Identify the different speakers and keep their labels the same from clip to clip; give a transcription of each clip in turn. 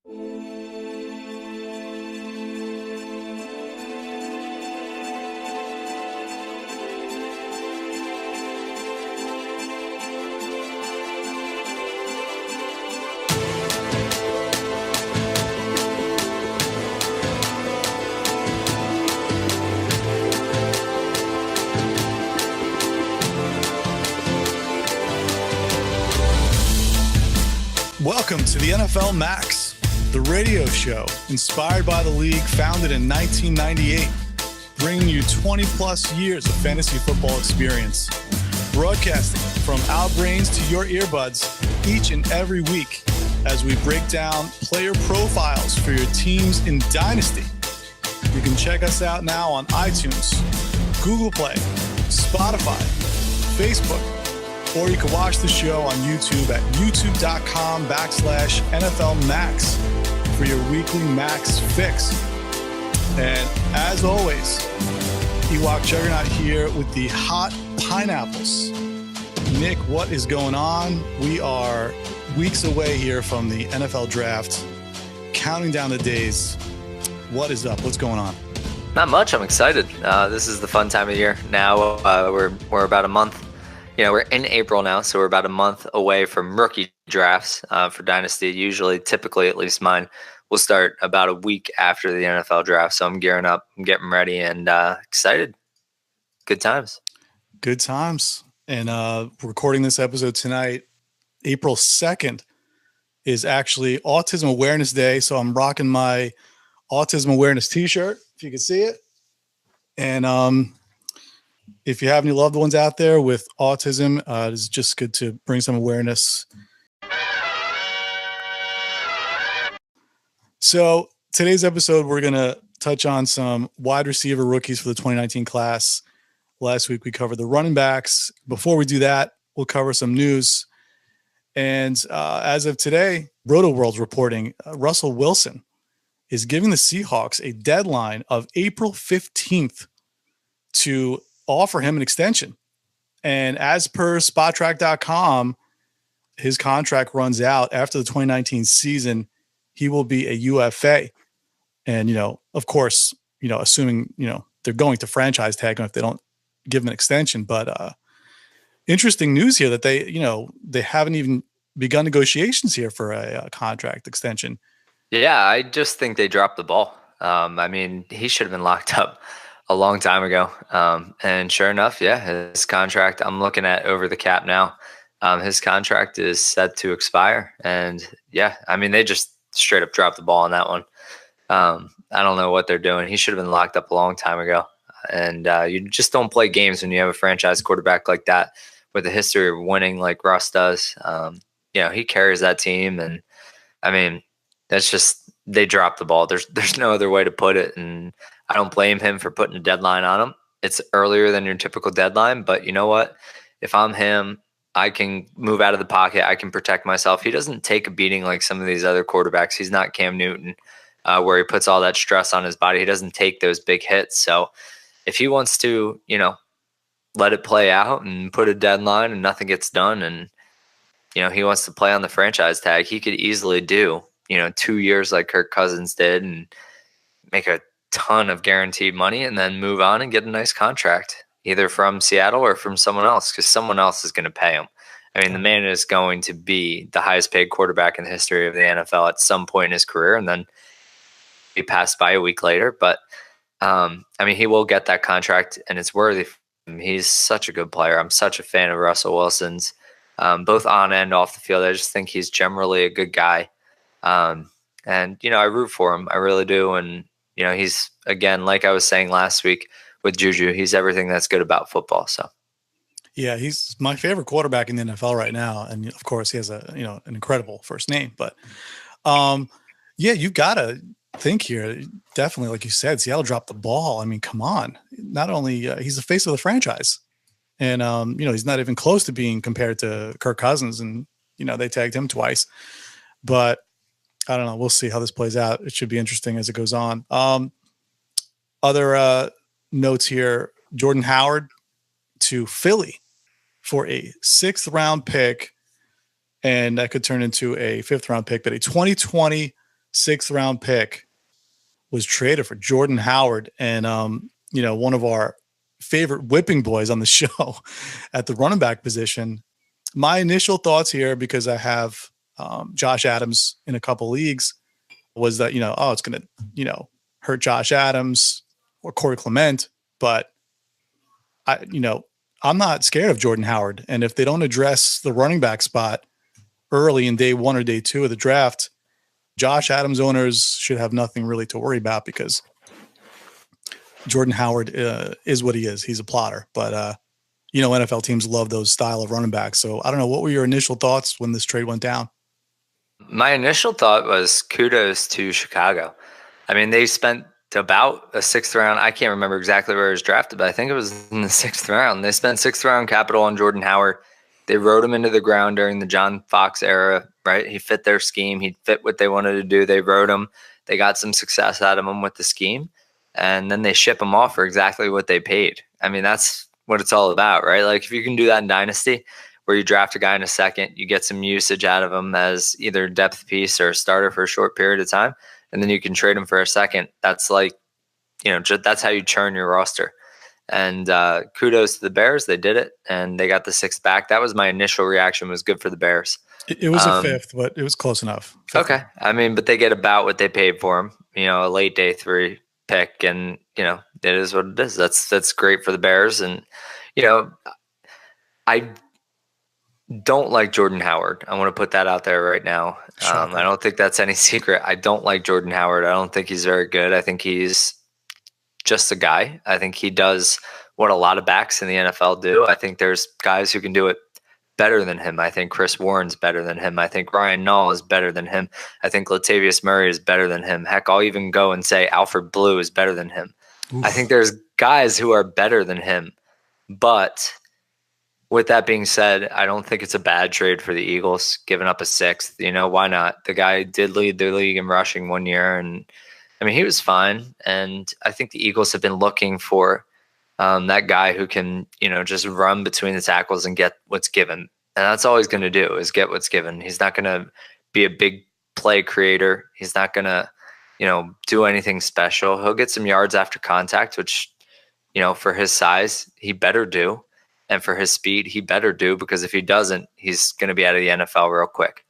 Speaker 1: Welcome to the NFLMAX, the radio show inspired by the league, founded in 1998, bringing you 20-plus years of fantasy football experience. Broadcasting from our brains to your earbuds each and every week as we break down player profiles for your teams in Dynasty. You can check us out now on iTunes, Google Play, Spotify, Facebook, or you can watch the show on YouTube at youtube.com/NFLMAX for your weekly Max fix. And as always, Ewok Juggernaut here with the hot pineapples. Nick, what is going on? We are weeks away here from the NFL draft, counting down the days. What is up? What's going on?
Speaker 2: Not much. I'm excited. This is the fun time of year. Now we're about a month. We're in April now, so we're about a month away from rookie drafts for Dynasty. Typically, at least mine, will start about a week after the NFL draft. So I'm gearing up, I'm getting ready, and excited. Good times.
Speaker 1: Good times. And recording this episode tonight, April 2nd, is actually Autism Awareness Day. So I'm rocking my Autism Awareness t-shirt, if you can see it. And if you have any loved ones out there with autism, it's just good to bring some awareness. So today's episode, we're going to touch on some wide receiver rookies for the 2019 class. Last week, we covered the running backs. Before we do that, we'll cover some news. And as of today, RotoWorld's reporting Russell Wilson is giving the Seahawks a deadline of April 15th to offer him an extension. And as per SpotTrack.com, his contract runs out after the 2019 season. He will be a UFA. And, of course, assuming, they're going to franchise tag him if they don't give him an extension. But interesting news here that they haven't even begun negotiations here for a contract extension.
Speaker 2: Yeah, I just think they dropped the ball. He should have been locked up a long time ago. And sure enough, his contract, I'm looking at over the cap now. His contract is set to expire. And they just straight up dropped the ball on that one. I don't know what they're doing. He should have been locked up a long time ago. And you just don't play games when you have a franchise quarterback like that with a history of winning like Russ does. He carries that team. And that's just, they dropped the ball. There's no other way to put it. And I don't blame him for putting a deadline on him. It's earlier than your typical deadline, but you know what? If I'm him, I can move out of the pocket. I can protect myself. He doesn't take a beating like some of these other quarterbacks. He's not Cam Newton, where he puts all that stress on his body. He doesn't take those big hits. So if he wants to, let it play out and put a deadline and nothing gets done, and, he wants to play on the franchise tag, he could easily do, 2 years like Kirk Cousins did and make a ton of guaranteed money and then move on and get a nice contract, either from Seattle or from someone else, because someone else is going to pay him. The man is going to be the highest paid quarterback in the history of the NFL at some point in his career, and then be passed by a week later. But he will get that contract, and it's worthy. He's such a good player. I'm such a fan of Russell Wilson's, both on and off the field. I just think he's generally a good guy. I root for him. I really do. And, he's, again, like I was saying last week with Juju, he's everything that's good about football. So,
Speaker 1: yeah, he's my favorite quarterback in the NFL right now. And of course he has an incredible first name, but you've got to think here. Definitely. Like you said, Seattle dropped the ball. Come on. Not only he's the face of the franchise, and, he's not even close to being compared to Kirk Cousins, and, they tagged him twice, but I don't know. We'll see how this plays out. It should be interesting as it goes on. Other notes here, Jordan Howard to Philly for a 6th round pick, and that could turn into a 5th round pick, but a 2020 6th-round pick was traded for Jordan Howard, and one of our favorite whipping boys on the show at the running back position. My initial thoughts here, because I have Josh Adams in a couple leagues, was that it's going to hurt Josh Adams or Corey Clement, but I'm not scared of Jordan Howard, and if they don't address the running back spot early in day 1 or day 2 of the draft, Josh Adams owners should have nothing really to worry about, because Jordan Howard is what he is. He's a plotter, but NFL teams love those style of running backs. So I don't know. What were your initial thoughts when this trade went down?
Speaker 2: My initial thought was kudos to Chicago. I mean, they spent about a 6th round. I can't remember exactly where he was drafted, but I think it was in the 6th round. They spent 6th round capital on Jordan Howard. They rode him into the ground during the John Fox era, right? He fit their scheme. He fit what they wanted to do. They rode him. They got some success out of him with the scheme. And then they ship him off for exactly what they paid. I mean, that's what it's all about, right? Like, if you can do that in Dynasty, where you draft a guy in a second, you get some usage out of him as either a depth piece or a starter for a short period of time, and then you can trade him for a second. That's like, that's how you churn your roster. And kudos to the Bears. They did it, and they got the 6th back. That was my initial reaction, was good for the Bears.
Speaker 1: It was a 5th, but it was close enough. 5th.
Speaker 2: Okay. I mean, but they get about what they paid for him, a late day 3 pick, and, it is what it is. That's great for the Bears. And, I don't like Jordan Howard. I want to put that out there right now. I don't think that's any secret. I don't like Jordan Howard. I don't think he's very good. I think he's just a guy. I think he does what a lot of backs in the NFL do. I think there's guys who can do it better than him. I think Chris Warren's better than him. I think Ryan Nall is better than him. I think Latavius Murray is better than him. Heck, I'll even go and say Alfred Blue is better than him. Oof. I think there's guys who are better than him. But with that being said, I don't think it's a bad trade for the Eagles, giving up a 6th. Why not? The guy did lead the league in rushing one year, and I mean, he was fine. And I think the Eagles have been looking for that guy who can, just run between the tackles and get what's given. And that's all he's going to do, is get what's given. He's not going to be a big play creator. He's not going to, do anything special. He'll get some yards after contact, which, for his size, he better do. And for his speed, he better do, because if he doesn't, he's going to be out of the NFL real quick.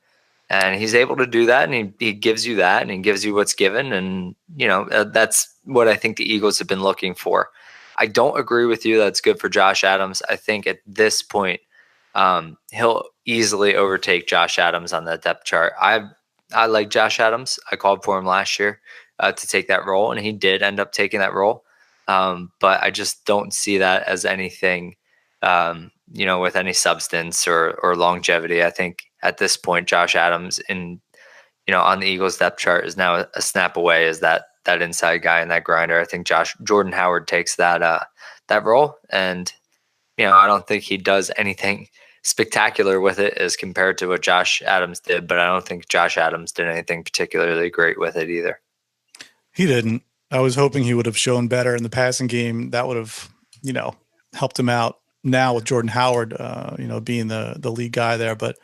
Speaker 2: And he's able to do that, and he gives you that, and he gives you what's given. And, that's what I think the Eagles have been looking for. I don't agree with you that it's good for Josh Adams. I think at this point, he'll easily overtake Josh Adams on that depth chart. I like Josh Adams. I called for him last year to take that role, and he did end up taking that role. But I just don't see that as anything, with any substance or longevity. I think at this point, Josh Adams on the Eagles depth chart is now a snap away as that inside guy and that grinder. I think Jordan Howard takes that role, and I don't think he does anything spectacular with it as compared to what Josh Adams did, but I don't think Josh Adams did anything particularly great with it either.
Speaker 1: He didn't. I was hoping he would have shown better in the passing game. That would have, helped him out now with Jordan Howard, being the lead guy there. But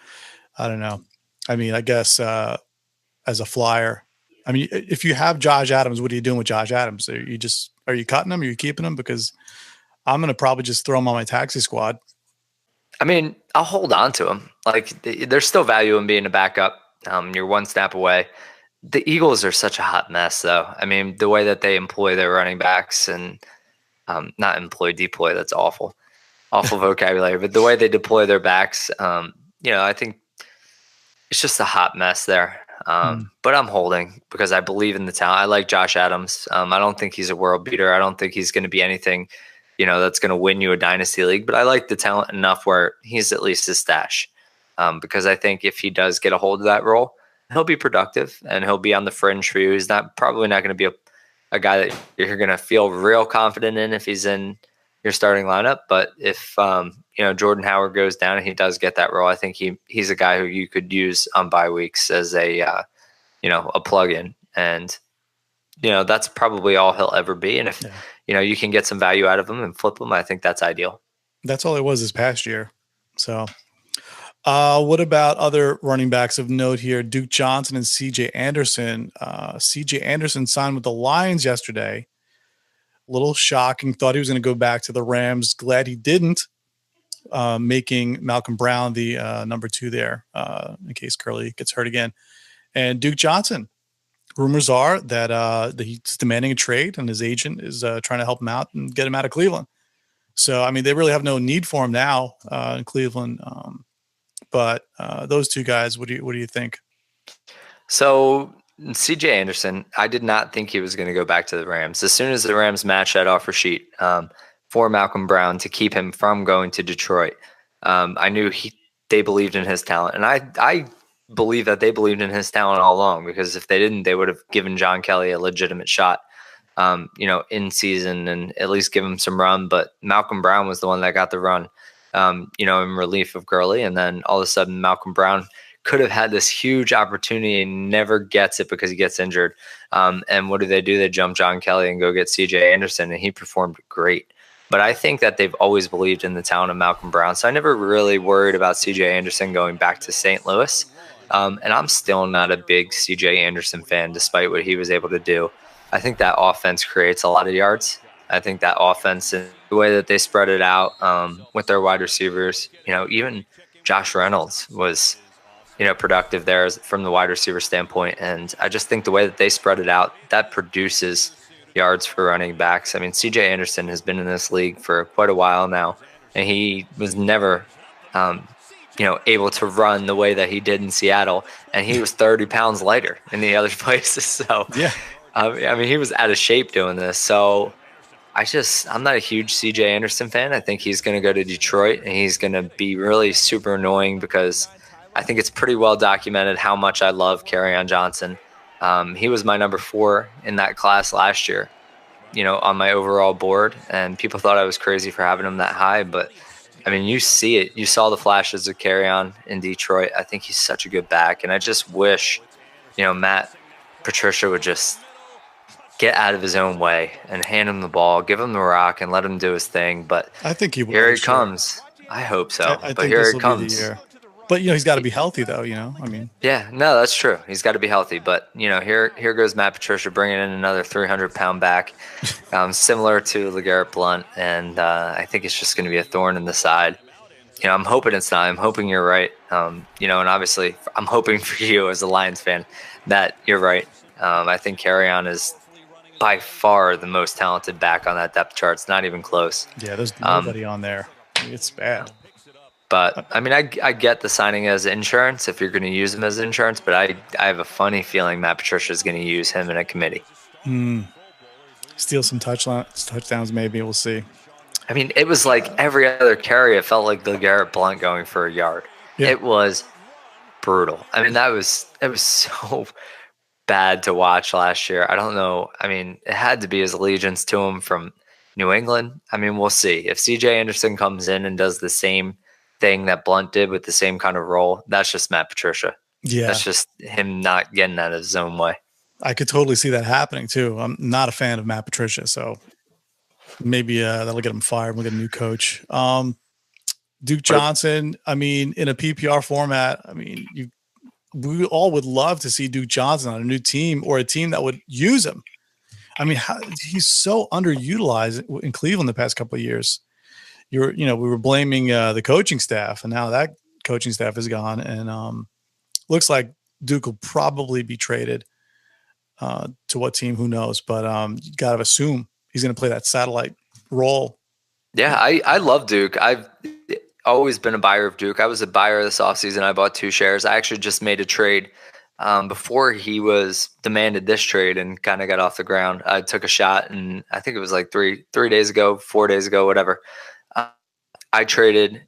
Speaker 1: I don't know. I mean, I guess as a flyer, I mean, if you have Josh Adams, what are you doing with Josh Adams? Are you cutting him? Are you keeping him? Because I'm going to probably just throw him on my taxi squad.
Speaker 2: I mean, I'll hold on to him. Like, there's still value in being a backup. You're one snap away. The Eagles are such a hot mess, though. I mean, the way that they employ their running backs and deploy, that's awful vocabulary. But the way they deploy their backs, I think it's just a hot mess there. But I'm holding because I believe in the talent. I like Josh Adams. I don't think he's a world beater. I don't think he's going to be anything, that's going to win you a dynasty league. But I like the talent enough where he's at least a stash. Because I think if he does get a hold of that role, he'll be productive and he'll be on the fringe for you. He's probably not going to be a guy that you're going to feel real confident in if he's in your starting lineup. But if Jordan Howard goes down and he does get that role, I think he's a guy who you could use on bye weeks as a plug-in. And that's probably all he'll ever be. And if you can get some value out of him and flip him, I think that's ideal.
Speaker 1: That's all it was this past year. So What about other running backs of note here? Duke Johnson and CJ Anderson. CJ Anderson signed with the Lions yesterday. A little shocking. Thought he was going to go back to the Rams. Glad he didn't. Making Malcolm Brown the number 2 there in case Curly gets hurt again. And Duke Johnson. Rumors are that he's demanding a trade and his agent is trying to help him out and get him out of Cleveland. So, I mean, they really have no need for him now in Cleveland. But those two guys, what do you think?
Speaker 2: So CJ Anderson, I did not think he was going to go back to the Rams. As soon as the Rams matched that offer sheet for Malcolm Brown to keep him from going to Detroit, I knew they believed in his talent. And I believe that they believed in his talent all along, because if they didn't, they would have given John Kelly a legitimate shot, in season and at least give him some run. But Malcolm Brown was the one that got the run, in relief of Gurley. And then all of a sudden, Malcolm Brown could have had this huge opportunity and never gets it because he gets injured. And what do? They jump John Kelly and go get CJ Anderson, and he performed great. But I think that they've always believed in the talent of Malcolm Brown. So I never really worried about CJ Anderson going back to St. Louis. And I'm still not a big CJ Anderson fan, despite what he was able to do. I think that offense creates a lot of yards. I think that offense and the way that they spread it out with their wide receivers, even Josh Reynolds was, productive there from the wide receiver standpoint. And I just think the way that they spread it out, that produces yards for running backs. I mean, CJ Anderson has been in this league for quite a while now, and he was never, able to run the way that he did in Seattle. And he was 30 pounds lighter in the other places. So,
Speaker 1: yeah,
Speaker 2: he was out of shape doing this. So I'm not a huge CJ Anderson fan. I think he's going to go to Detroit, and he's going to be really super annoying because I think it's pretty well documented how much I love Kerryon Johnson. He was my number 4 in that class last year, on my overall board, and people thought I was crazy for having him that high. But I mean, you see it. You saw the flashes of Kerryon in Detroit. I think he's such a good back, and I just wish, Matt Patricia would just get out of his own way and hand him the ball, give him the rock, and let him do his thing. But
Speaker 1: I think he will.
Speaker 2: Here he comes. I hope so.
Speaker 1: I
Speaker 2: but
Speaker 1: think
Speaker 2: here
Speaker 1: this
Speaker 2: it
Speaker 1: will
Speaker 2: comes.
Speaker 1: be the year. But he's got to be healthy, though.
Speaker 2: Yeah, no, that's true. He's got to be healthy. But here goes Matt Patricia bringing in another 300-pound back, similar to LeGarrette Blount, and I think it's just going to be a thorn in the side. I'm hoping it's not. I'm hoping you're right. And obviously, I'm hoping for you as a Lions fan that you're right. I think Kerryon is by far the most talented back on that depth chart. It's not even close.
Speaker 1: Yeah, there's nobody on there. It's bad.
Speaker 2: But I mean, I get the signing as insurance if you're going to use him as insurance, but I have a funny feeling Matt Patricia is going to use him in a committee.
Speaker 1: Steal some touchdowns, maybe. We'll see.
Speaker 2: I mean, it was like every other carry, it felt like the LeGarrette Blount going for a yard. Yeah. It was brutal. I mean, it was so bad to watch last year. I don't know. I mean, it had to be his allegiance to him from New England. I mean, we'll see. If CJ Anderson comes in and does the same thing that Blount did with the same kind of role, that's just Matt Patricia.
Speaker 1: Yeah.
Speaker 2: That's just him not getting out of his own way.
Speaker 1: I could totally see that happening too. I'm not a fan of Matt Patricia, so maybe that'll get him fired. We'll get a new coach. Duke Johnson, I mean, in a PPR format, I mean, we all would love to see Duke Johnson on a new team or a team that would use him. I mean, he's so underutilized in Cleveland the past couple of years. We were blaming the coaching staff, and now that coaching staff is gone, and looks like Duke will probably be traded to what team, who knows, but you got to assume he's going to play that satellite role.
Speaker 2: Yeah, I love Duke. I've always been a buyer of Duke. I was a buyer this offseason. I bought 2 shares. I actually just made a trade before he was demanded this trade and kind of got off the ground. I took a shot, and I think it was like 3 days ago, 4 days ago, whatever. I traded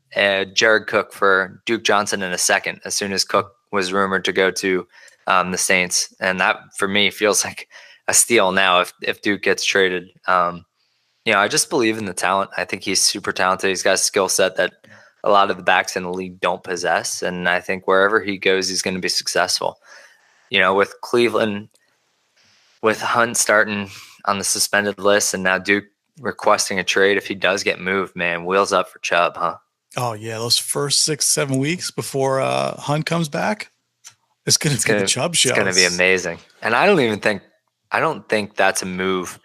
Speaker 2: Jared Cook for Duke Johnson in a second as soon as Cook was rumored to go to the Saints. And that, for me, feels like a steal now if Duke gets traded. I just believe in the talent. I think he's super talented. He's got a skill set that a lot of the backs in the league don't possess. And I think wherever he goes, he's going to be successful. With Cleveland, with Hunt starting on the suspended list and now Duke requesting a trade, if he does get moved, man, wheels up for Chubb, huh?
Speaker 1: Oh yeah, those first 6, 7 weeks before Hunt comes back, it's gonna be the Chubb
Speaker 2: It's
Speaker 1: show.
Speaker 2: gonna be amazing. And I don't think that's a move.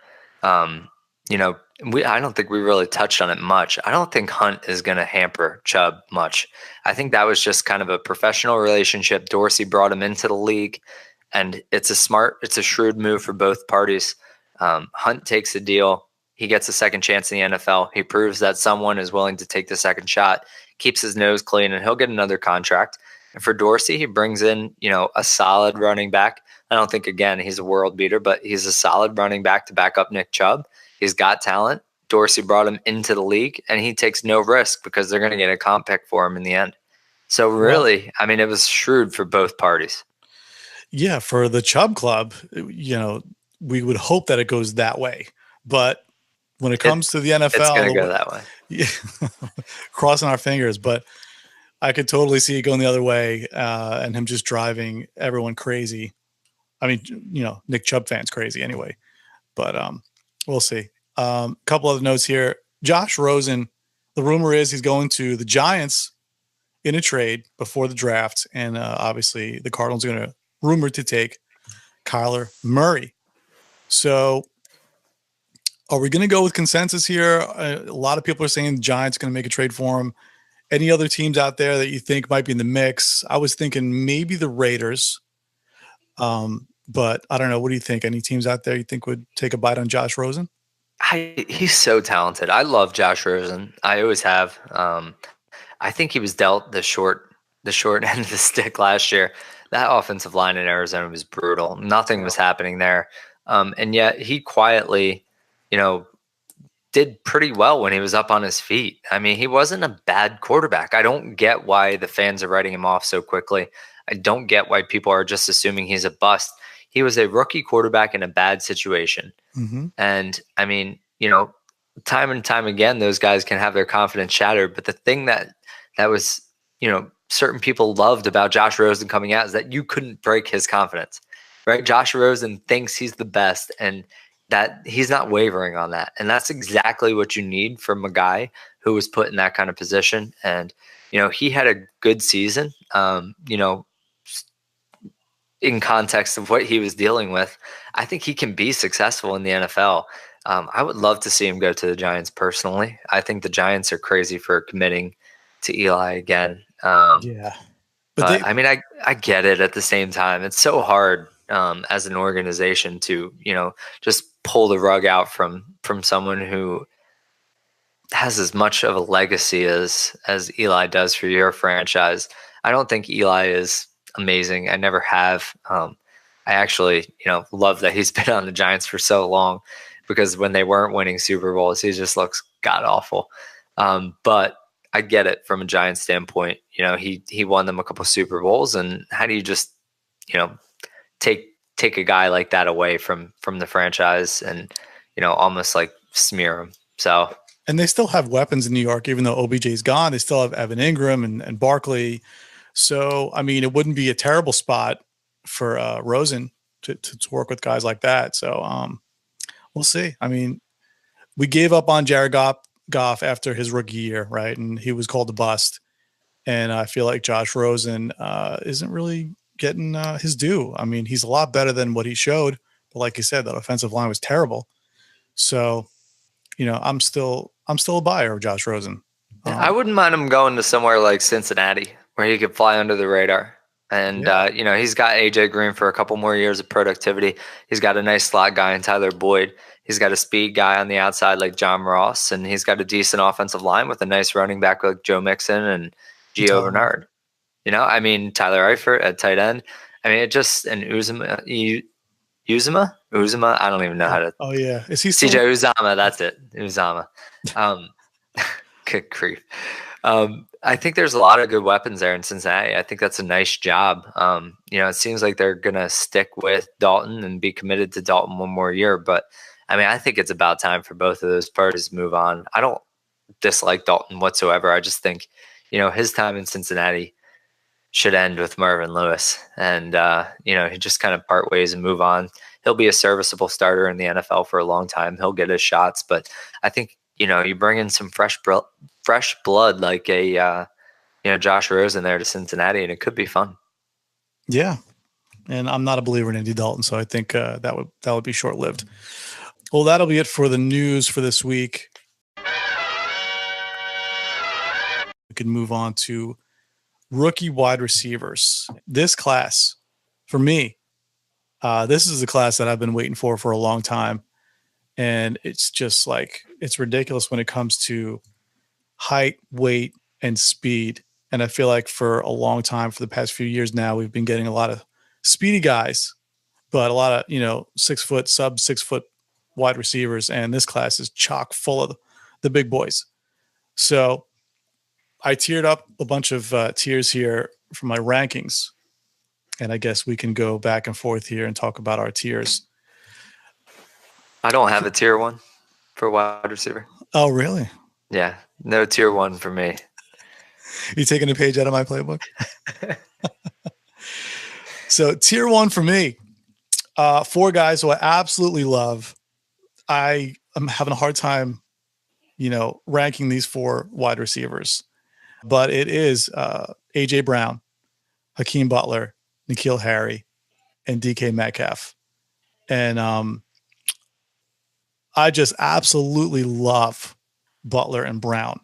Speaker 2: Um, you know, I don't think we really touched on it much. I don't think Hunt is gonna hamper Chubb much. I think that was just kind of a professional relationship. Dorsey brought him into the league, and it's a shrewd move for both parties. Hunt takes a deal. He gets a second chance in the NFL. He proves that someone is willing to take the second shot, keeps his nose clean, and he'll get another contract. And for Dorsey, he brings in, a solid running back. I don't think, again, he's a world beater, but he's a solid running back to back up Nick Chubb. He's got talent. Dorsey brought him into the league, and he takes no risk because they're going to get a comp pick for him in the end. So really, I mean, it was shrewd for both parties.
Speaker 1: Yeah, for the Chubb Club, we would hope that it goes that way. But when it comes to the NFL,
Speaker 2: it's going to go that way.
Speaker 1: Yeah, crossing our fingers. But I could totally see it going the other way, and him just driving everyone crazy. I mean, Nick Chubb fans crazy anyway. But we'll see. Couple other notes here. Josh Rosen, the rumor is he's going to the Giants in a trade before the draft, and obviously the Cardinals are going to rumored to take Kyler Murray. So are we going to go with consensus here? A lot of people are saying the Giants are going to make a trade for him. Any other teams out there that you think might be in the mix? I was thinking maybe the Raiders. But I don't know. What do you think? Any teams out there you think would take a bite on Josh Rosen?
Speaker 2: He's so talented. I love Josh Rosen. I always have. I think he was dealt the short end of the stick last year. That offensive line in Arizona was brutal. Nothing was happening there. And yet he quietly, did pretty well when he was up on his feet. I mean, he wasn't a bad quarterback. I don't get why the fans are writing him off so quickly. I don't get why people are just assuming he's a bust. He was a rookie quarterback in a bad situation.
Speaker 1: Mm-hmm.
Speaker 2: And I mean, time and time again, those guys can have their confidence shattered. But the thing that was, certain people loved about Josh Rosen coming out is that you couldn't break his confidence, right? Josh Rosen thinks he's the best, and that he's not wavering on that. And that's exactly what you need from a guy who was put in that kind of position. And, he had a good season, in context of what he was dealing with. I think he can be successful in the NFL. I would love to see him go to the Giants personally. I think the Giants are crazy for committing to Eli again.
Speaker 1: Yeah.
Speaker 2: But I mean, I get it at the same time. It's so hard as an organization to, just pull the rug out from someone who has as much of a legacy as Eli does for your franchise. I don't think Eli is amazing. I never have. I actually, love that he's been on the Giants for so long, because when they weren't winning Super Bowls, he just looks god awful. But I get it from a Giants standpoint. He won them a couple Super Bowls, and how do you just, take a guy like that away from the franchise and, almost like smear him? So.
Speaker 1: And they still have weapons in New York, even though OBJ's gone. They still have Evan Ingram and Barkley. So, I mean, it wouldn't be a terrible spot for Rosen to work with guys like that. So, we'll see. I mean, we gave up on Jared Goff after his rookie year, right? And he was called a bust. And I feel like Josh Rosen isn't really getting his due. I mean, he's a lot better than what he showed. But like you said, that offensive line was terrible. So, I'm still a buyer of Josh Rosen.
Speaker 2: I wouldn't mind him going to somewhere like Cincinnati, where he could fly under the radar. And, he's got AJ Green for a couple more years of productivity. He's got a nice slot guy in Tyler Boyd. He's got a speed guy on the outside like John Ross. And he's got a decent offensive line with a nice running back like Joe Mixon and Gio Bernard. Tyler Eifert at tight end. I mean, Uzama? I don't even know how to.
Speaker 1: Oh, yeah. Is he
Speaker 2: CJ Uzama? That's it. Uzama. Good grief. I think there's a lot of good weapons there in Cincinnati. I think that's a nice job. It seems like they're going to stick with Dalton and be committed to Dalton one more year. But, I think it's about time for both of those parties to move on. I don't dislike Dalton whatsoever. I just think, his time in Cincinnati should end with Marvin Lewis. And, he just kind of part ways and move on. He'll be a serviceable starter in the NFL for a long time. He'll get his shots. But I think, you bring in some fresh fresh blood like a Josh Rosen there to Cincinnati, and it could be fun.
Speaker 1: Yeah, and I'm not a believer in Andy Dalton, so I think that would be short lived. Well, that'll be it for the news for this week. We can move on to rookie wide receivers. This class, for me, this is a class that I've been waiting for a long time. And it's just like, it's ridiculous when it comes to height, weight, and speed. And I feel like for a long time, for the past few years now, we've been getting a lot of speedy guys, but a lot of, 6 foot, sub 6 foot wide receivers. And this class is chock full of the big boys. So I tiered up a bunch of tiers here for my rankings. And I guess we can go back and forth here and talk about our tiers.
Speaker 2: I don't have a tier 1 for wide receiver.
Speaker 1: Oh, really?
Speaker 2: Yeah, no tier 1 for me.
Speaker 1: You taking a page out of my playbook? So tier 1 for me, 4 guys who I absolutely love. I am having a hard time, ranking these 4 wide receivers, but it is AJ Brown, Hakeem Butler, N'Keal Harry, and DK Metcalf. And I just absolutely love Butler and Brown.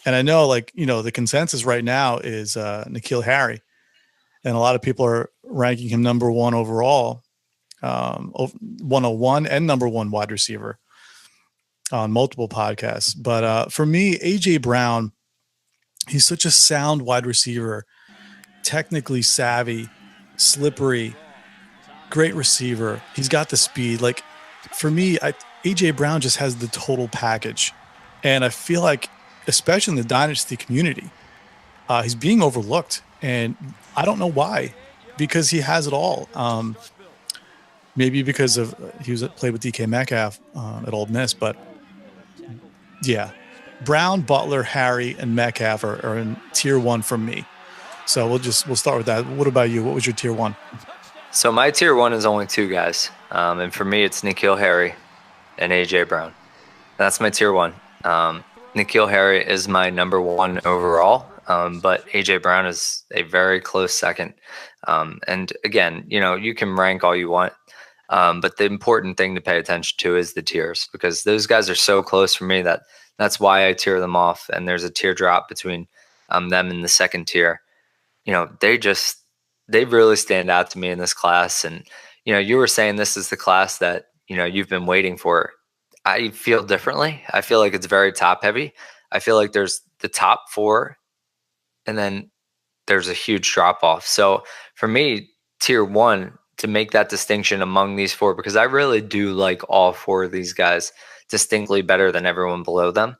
Speaker 1: And I know, the consensus right now is N'Keal Harry. And a lot of people are ranking him number 1 overall, 101 and number 1 wide receiver on multiple podcasts. But for me, AJ Brown, he's such a sound wide receiver, technically savvy, slippery, great receiver. He's got the speed. Like, for me, AJ Brown just has the total package. And I feel like, especially in the dynasty community, he's being overlooked. And I don't know why, because he has it all. Maybe because of he played with DK Metcalf at Ole Miss, but yeah, Brown, Butler, Harry, and Metcalf are in tier 1 from me. So we'll start with that. What about you? What was your tier 1?
Speaker 2: So my tier 1 is only 2 guys, and for me it's N'Keal Harry and AJ Brown. That's my tier 1. N'Keal Harry is my number 1 overall, but AJ Brown is a very close second. And again, you can rank all you want, but the important thing to pay attention to is the tiers, because those guys are so close for me that's why I tier them off. And there's a tier drop between them and the second tier. They really stand out to me in this class. And, you were saying this is the class that, you've been waiting for. I feel differently. I feel like it's very top heavy. I feel like there's the top 4 and then there's a huge drop off. So for me, tier 1, to make that distinction among these 4, because I really do like all 4 of these guys distinctly better than everyone below them.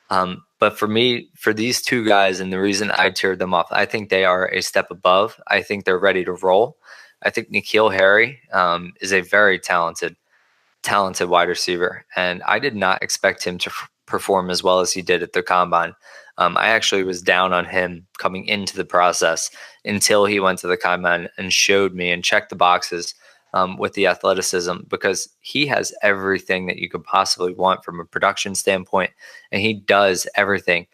Speaker 2: But for me, for these 2 guys, and the reason I tiered them off, I think they are a step above. I think they're ready to roll. I think N'Keal Harry is a very talented wide receiver, and I did not expect him to perform as well as he did at the combine. I actually was down on him coming into the process until he went to the combine and showed me and checked the boxes with the athleticism, because he has everything that you could possibly want from a production standpoint, and he does everything.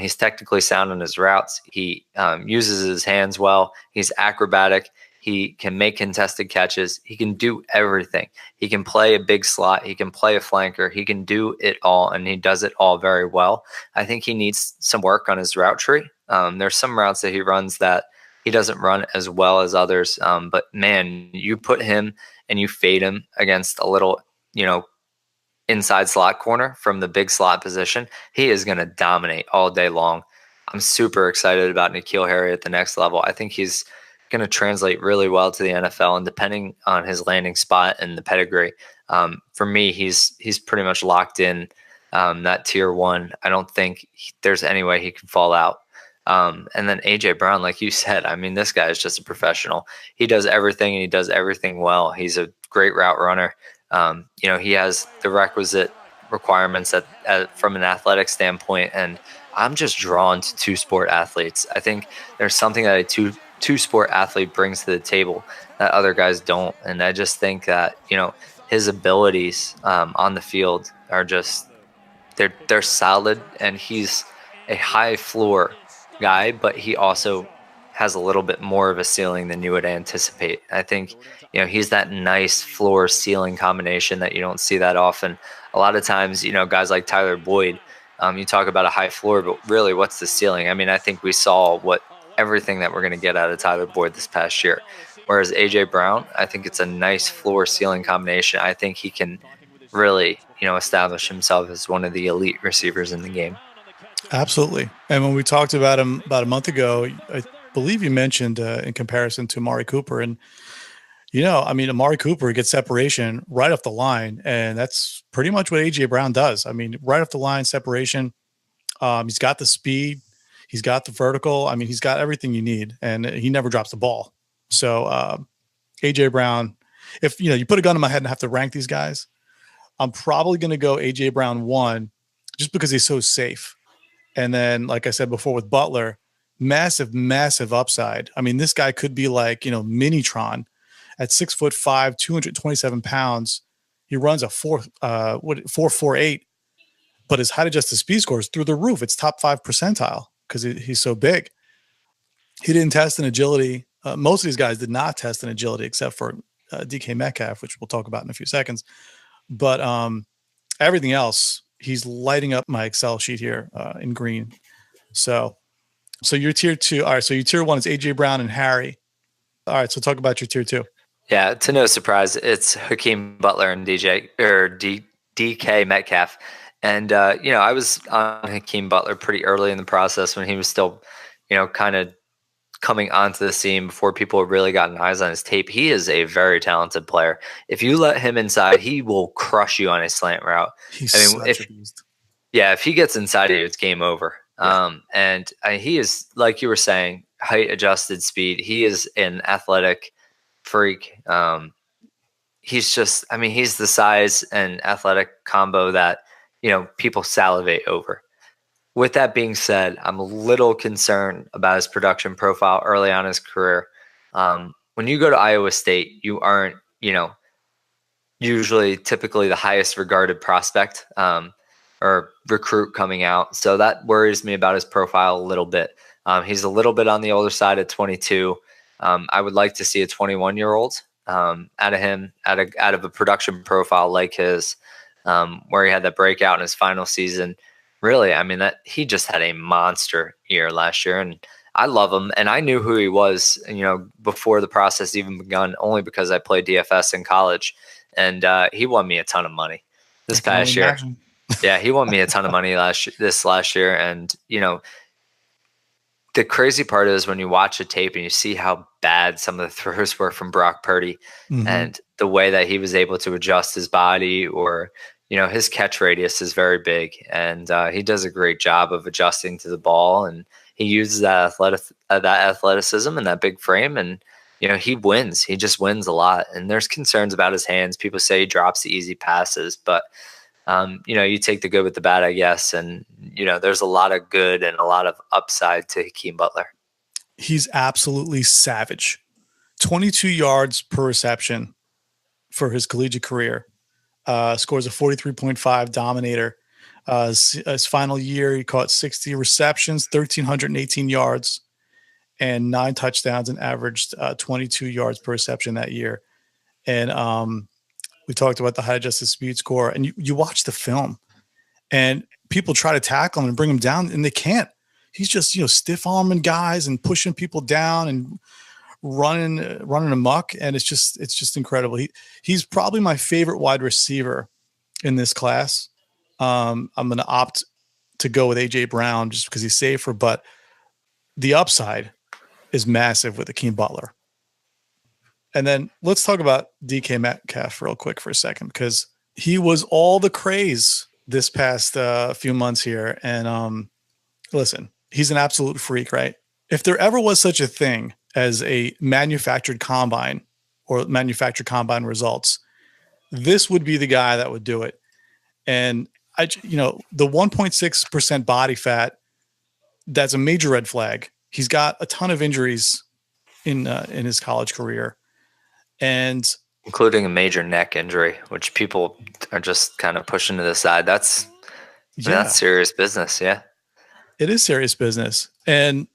Speaker 2: He's technically sound on his routes. He uses his hands well. He's acrobatic. He can make contested catches. He can do everything. He can play a big slot. He can play a flanker. He can do it all, and he does it all very well. I think he needs some work on his route tree. There's some routes that he runs that he doesn't run as well as others. But man, you put him and you fade him against a little, inside slot corner from the big slot position, he is going to dominate all day long. I'm super excited about N'Keal Harry at the next level. I think he's going to translate really well to the NFL, and depending on his landing spot and the pedigree, for me, he's pretty much locked in that tier 1. I don't think there's any way he can fall out. And then AJ Brown, like you said, I mean, this guy is just a professional. He does everything, and he does everything well. He's a great route runner. He has the requisite requirements from an athletic standpoint, and I'm just drawn to 2-sport athletes. I think there's something that a two-sport athlete brings to the table that other guys don't. And I just think that, his abilities on the field are just, they're solid, and he's a high floor guy, but he also has a little bit more of a ceiling than you would anticipate. I think, he's that nice floor ceiling combination that you don't see that often. A lot of times, guys like Tyler Boyd, you talk about a high floor, but really, what's the ceiling? I mean, I think we saw everything that we're going to get out of Tyler Boyd this past year. Whereas AJ Brown, I think it's a nice floor ceiling combination. I think he can really, establish himself as one of the elite receivers in the game.
Speaker 1: Absolutely. And when we talked about him about a month ago, I believe you mentioned in comparison to Amari Cooper. And, I mean, Amari Cooper gets separation right off the line. And that's pretty much what A.J. Brown does. I mean, right off the line, separation. He's got the speed. He's got the vertical. I mean, he's got everything you need. And he never drops the ball. So A.J. Brown, if, you put a gun in my head and have to rank these guys, I'm probably going to go A.J. Brown 1 just because he's so safe. And then, like I said before with Butler, massive, massive upside. I mean, this guy could be like, Minitron at 6'5", 227 pounds. He runs a 4.48, but his height adjusted speed score is through the roof. It's top 5 percentile because he's so big. He didn't test in agility. Most of these guys did not test in agility except for DK Metcalf, which we'll talk about in a few seconds. But everything else, he's lighting up my Excel sheet here in green. So your tier 2. All right. So your tier 1 is AJ Brown and Harry. All right. So talk about your tier 2.
Speaker 2: Yeah. To no surprise, it's Hakeem Butler and DK Metcalf. And, I was on Hakeem Butler pretty early in the process when he was still, kind of coming onto the scene before people had really gotten eyes on his tape. He is a very talented player. If you let him inside, he will crush you on a slant route. If he gets inside of you, it's game over. Yeah. And he is, like you were saying, height adjusted speed. He is an athletic freak. He's the size and athletic combo that, people salivate over. With that being said, I'm a little concerned about his production profile early on in his career. When you go to Iowa State, you aren't, usually typically the highest regarded prospect or recruit coming out. So that worries me about his profile a little bit. He's a little bit on the older side at 22. I would like to see a 21-year-old out of him, out of a production profile like his, where he had that breakout in his final season. Really, I mean, that he just had a monster year last year, and I love him. And I knew who he was, before the process even begun, only because I played DFS in college, and he won me a ton of money this past year. Yeah, he won me a ton of money this last year, and the crazy part is when you watch a tape and you see how bad some of the throws were from Brock Purdy, and the way that he was able to adjust his body, or his catch radius is very big, and he does a great job of adjusting to the ball, and he uses that athleticism and that big frame, and he wins. He just wins a lot. And there's concerns about his hands. People say he drops the easy passes, but you take the good with the bad, I guess. And there's a lot of good and a lot of upside to Hakeem Butler.
Speaker 1: He's absolutely savage. 22 yards per reception for his collegiate career. Scores a 43.5 dominator. His final year, he caught 60 receptions, 1,318 yards, and 9 touchdowns, and averaged 22 yards per reception that year. And we talked about the high adjusted speed score, and you watch the film, and people try to tackle him and bring him down, and they can't. He's just stiff arming guys and pushing people down and running amok, and it's just incredible. He's probably my favorite wide receiver in this class. I'm going to opt to go with AJ Brown just because he's safer, but the upside is massive with Hakeem Butler. And then let's talk about DK Metcalf real quick for a second, because he was all the craze this past few months here. And listen, he's an absolute freak, right? If there ever was such a thing as a manufactured combine or manufactured combine results, this would be the guy that would do it. And the 1.6% body fat, that's a major red flag. He's got a ton of injuries in his college career, and
Speaker 2: including a major neck injury, which people are just kind of pushing to the side. That's serious business. Yeah.
Speaker 1: It is serious business. And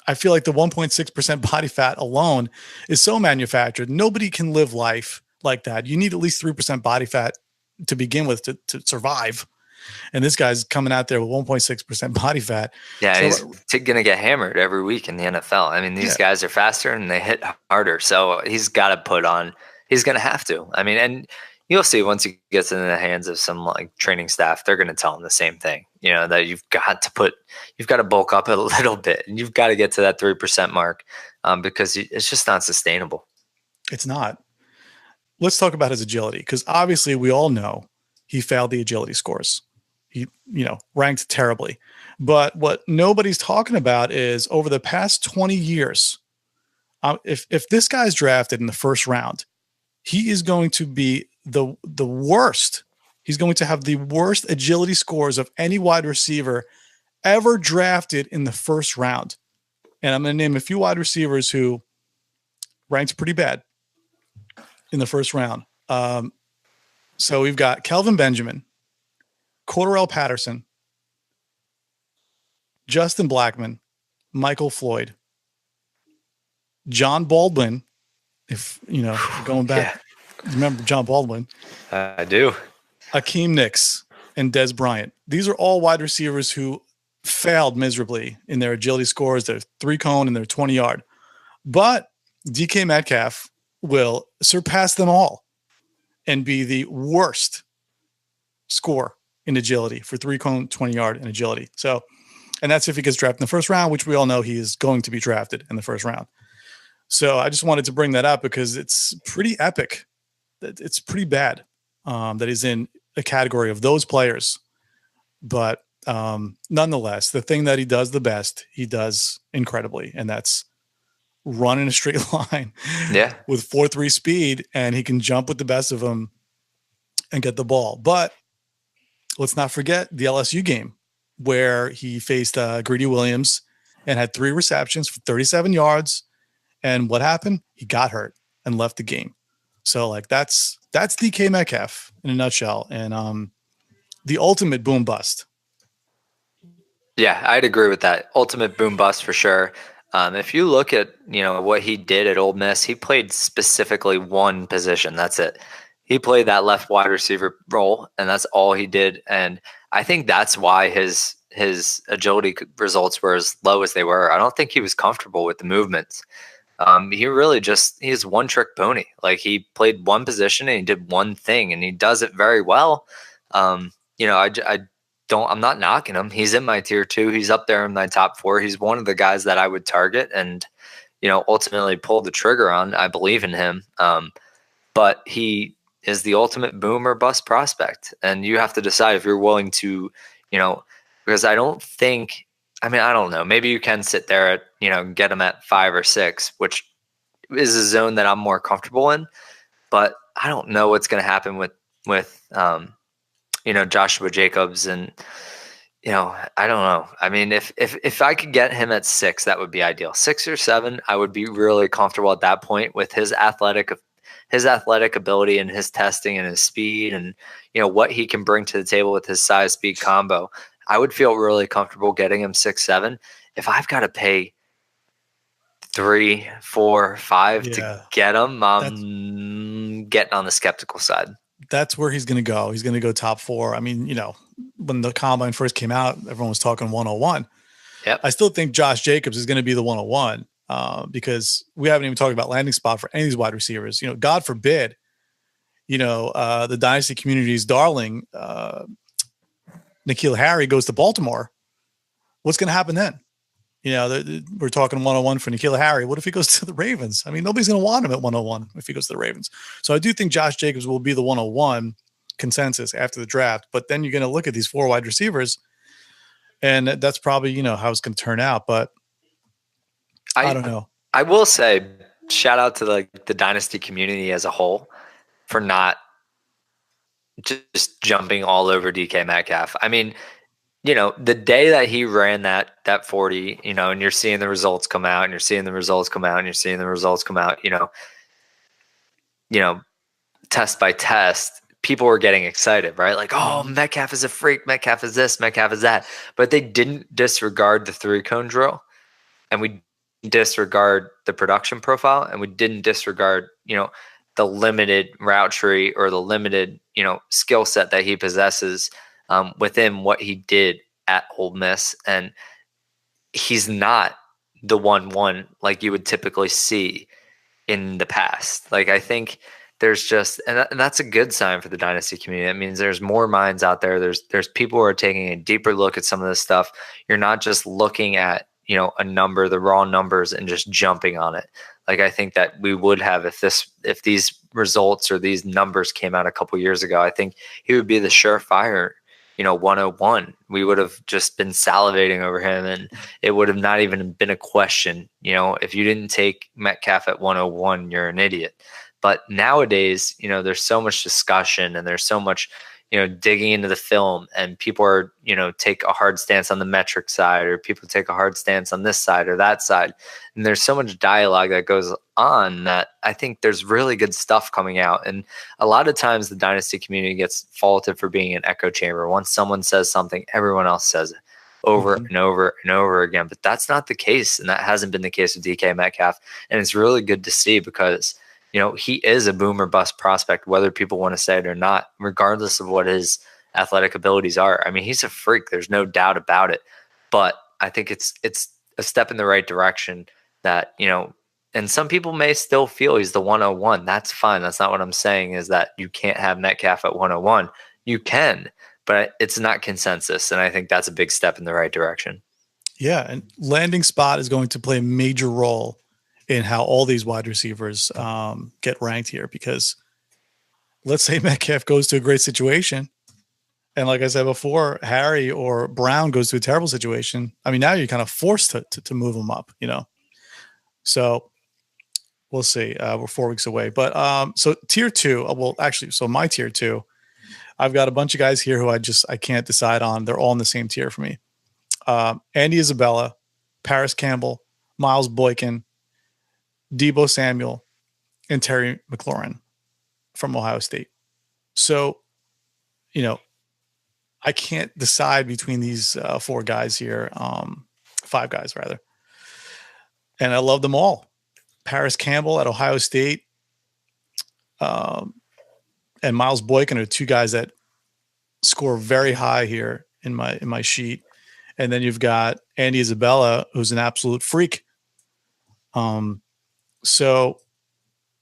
Speaker 1: I feel like the 1.6% body fat alone is so manufactured. Nobody can live life like that. You need at least 3% body fat to begin with to survive. And this guy's coming out there with 1.6% body fat.
Speaker 2: Yeah,
Speaker 1: So,
Speaker 2: he's going to get hammered every week in the NFL. I mean, these guys are faster and they hit harder. So he's got to put on, he's going to have to. I mean, and you'll see once he gets in the hands of some like training staff, they're going to tell him the same thing, you know, that you've got to bulk up a little bit and you've got to get to that 3% mark because it's just not sustainable.
Speaker 1: It's not. Let's talk about his agility, because obviously we all know he failed the agility scores. He, ranked terribly. But what nobody's talking about is over the past 20 years, if this guy's drafted in the first round, he is going to be the worst. He's going to have the worst agility scores of any wide receiver ever drafted in the first round. And I'm going to name a few wide receivers who ranked pretty bad in the first round. So we've got Kelvin Benjamin, Cordarrelle Patterson, Justin Blackmon, Michael Floyd, John Baldwin. If going back, remember John Baldwin?
Speaker 2: I do.
Speaker 1: Hakeem Nicks and Des Bryant. These are all wide receivers who failed miserably in their agility scores, their 3-cone and their 20-yard. But DK Metcalf will surpass them all and be the worst score in agility for 3-cone, 20-yard, and agility. So, and that's if he gets drafted in the first round, which we all know he is going to be drafted in the first round. So I just wanted to bring that up because it's pretty epic. It's pretty bad that he's in a category of those players. But nonetheless, the thing that he does the best, he does incredibly, and that's run in a straight line with 4.3 speed, and he can jump with the best of them and get the ball. But let's not forget the LSU game where he faced Greedy Williams and had 3 receptions for 37 yards. And what happened? He got hurt and left the game. So like that's DK Metcalf in a nutshell, and the ultimate boom bust.
Speaker 2: Yeah, I'd agree with that. Ultimate boom bust for sure. If you look at what he did at Ole Miss, he played specifically one position. That's it. He played that left wide receiver role, and that's all he did. And I think that's why his agility results were as low as they were. I don't think he was comfortable with the movements. He's one trick pony. Like he played one position and he did one thing, and he does it very well. I'm not knocking him. He's in my tier 2. He's up there in my top 4. He's one of the guys that I would target and, ultimately pull the trigger on. I believe in him. But he is the ultimate boom or bust prospect. And you have to decide if you're willing to, because I don't know. Maybe you can sit there at, get him at 5 or 6, which is a zone that I'm more comfortable in. But I don't know what's going to happen with Joshua Jacobs, and I don't know. I mean, if I could get him at 6, that would be ideal. 6 or 7, I would be really comfortable at that point with his athletic ability and his testing and his speed and what he can bring to the table with his size speed combo. I would feel really comfortable getting him 6, 7. If I've got to pay 3, 4, 5 to get him, I'm getting on the skeptical side.
Speaker 1: That's where he's going to go. He's going to go top 4. I mean, when the combine first came out, everyone was talking 101.
Speaker 2: Yep.
Speaker 1: I still think Josh Jacobs is going to be the 101 because we haven't even talked about landing spot for any of these wide receivers. God forbid, the dynasty community's darling, N'Keal Harry goes to Baltimore. What's going to happen then? We're talking 101 for N'Keal Harry. What if he goes to the Ravens? I mean, nobody's going to want him at 101 if he goes to the Ravens. So I do think Josh Jacobs will be the 101 consensus after the draft. But then you're going to look at these 4 wide receivers, and that's probably, how it's going to turn out. But I don't know.
Speaker 2: I will say, shout out to the dynasty community as a whole for not just jumping all over DK Metcalf. I mean, the day that he ran that 40, and you're seeing the results come out, and you're seeing the results come out, and you're seeing the results come out, test by test, people were getting excited, right? Like, oh, Metcalf is a freak. Metcalf is this. Metcalf is that. But they didn't disregard the 3-cone drill, and we disregard the production profile, and we didn't disregard, the limited route tree or the limited, skill set that he possesses within what he did at Ole Miss. And he's not the 1-1 like you would typically see in the past. Like, I think there's just, and that's a good sign for the dynasty community. That means there's more minds out there. There's people who are taking a deeper look at some of this stuff. You're not just looking at, a number, the raw numbers, and just jumping on it. Like, I think that we would have, if these results or these numbers came out a couple years ago, I think he would be the surefire, 101. We would have just been salivating over him, and it would have not even been a question. If you didn't take Metcalf at 101, you're an idiot. But nowadays, there's so much discussion, and there's so much, digging into the film, and people are, take a hard stance on the metric side, or people take a hard stance on this side or that side. And there's so much dialogue that goes on that I think there's really good stuff coming out. And a lot of times the dynasty community gets faulted for being an echo chamber. Once someone says something, everyone else says it over and over and over again. But that's not the case. And that hasn't been the case with DK Metcalf. And it's really good to see, because he is a boom or bust prospect, whether people want to say it or not, regardless of what his athletic abilities are. I mean, he's a freak. There's no doubt about it. But I think it's a step in the right direction that, and some people may still feel he's the 101. That's fine. That's not what I'm saying, is that you can't have Metcalf at 101. You can, but it's not consensus. And I think that's a big step in the right direction.
Speaker 1: Yeah. And landing spot is going to play a major role in how all these wide receivers get ranked here, because let's say Metcalf goes to a great situation, and like I said before, Harry or Brown goes to a terrible situation. I mean, now you're kind of forced to move them up, So we'll see. We're 4 weeks away, but so tier 2. So my tier 2, I've got a bunch of guys here who I can't decide on. They're all in the same tier for me. Andy Isabella, Parris Campbell, Miles Boykin, Deebo Samuel, and Terry McLaurin from Ohio State. So, I can't decide between these 4 guys here, 5 guys rather. And I love them all. Parris Campbell at Ohio State and Miles Boykin are 2 guys that score very high here in my sheet. And then you've got Andy Isabella, who's an absolute freak. So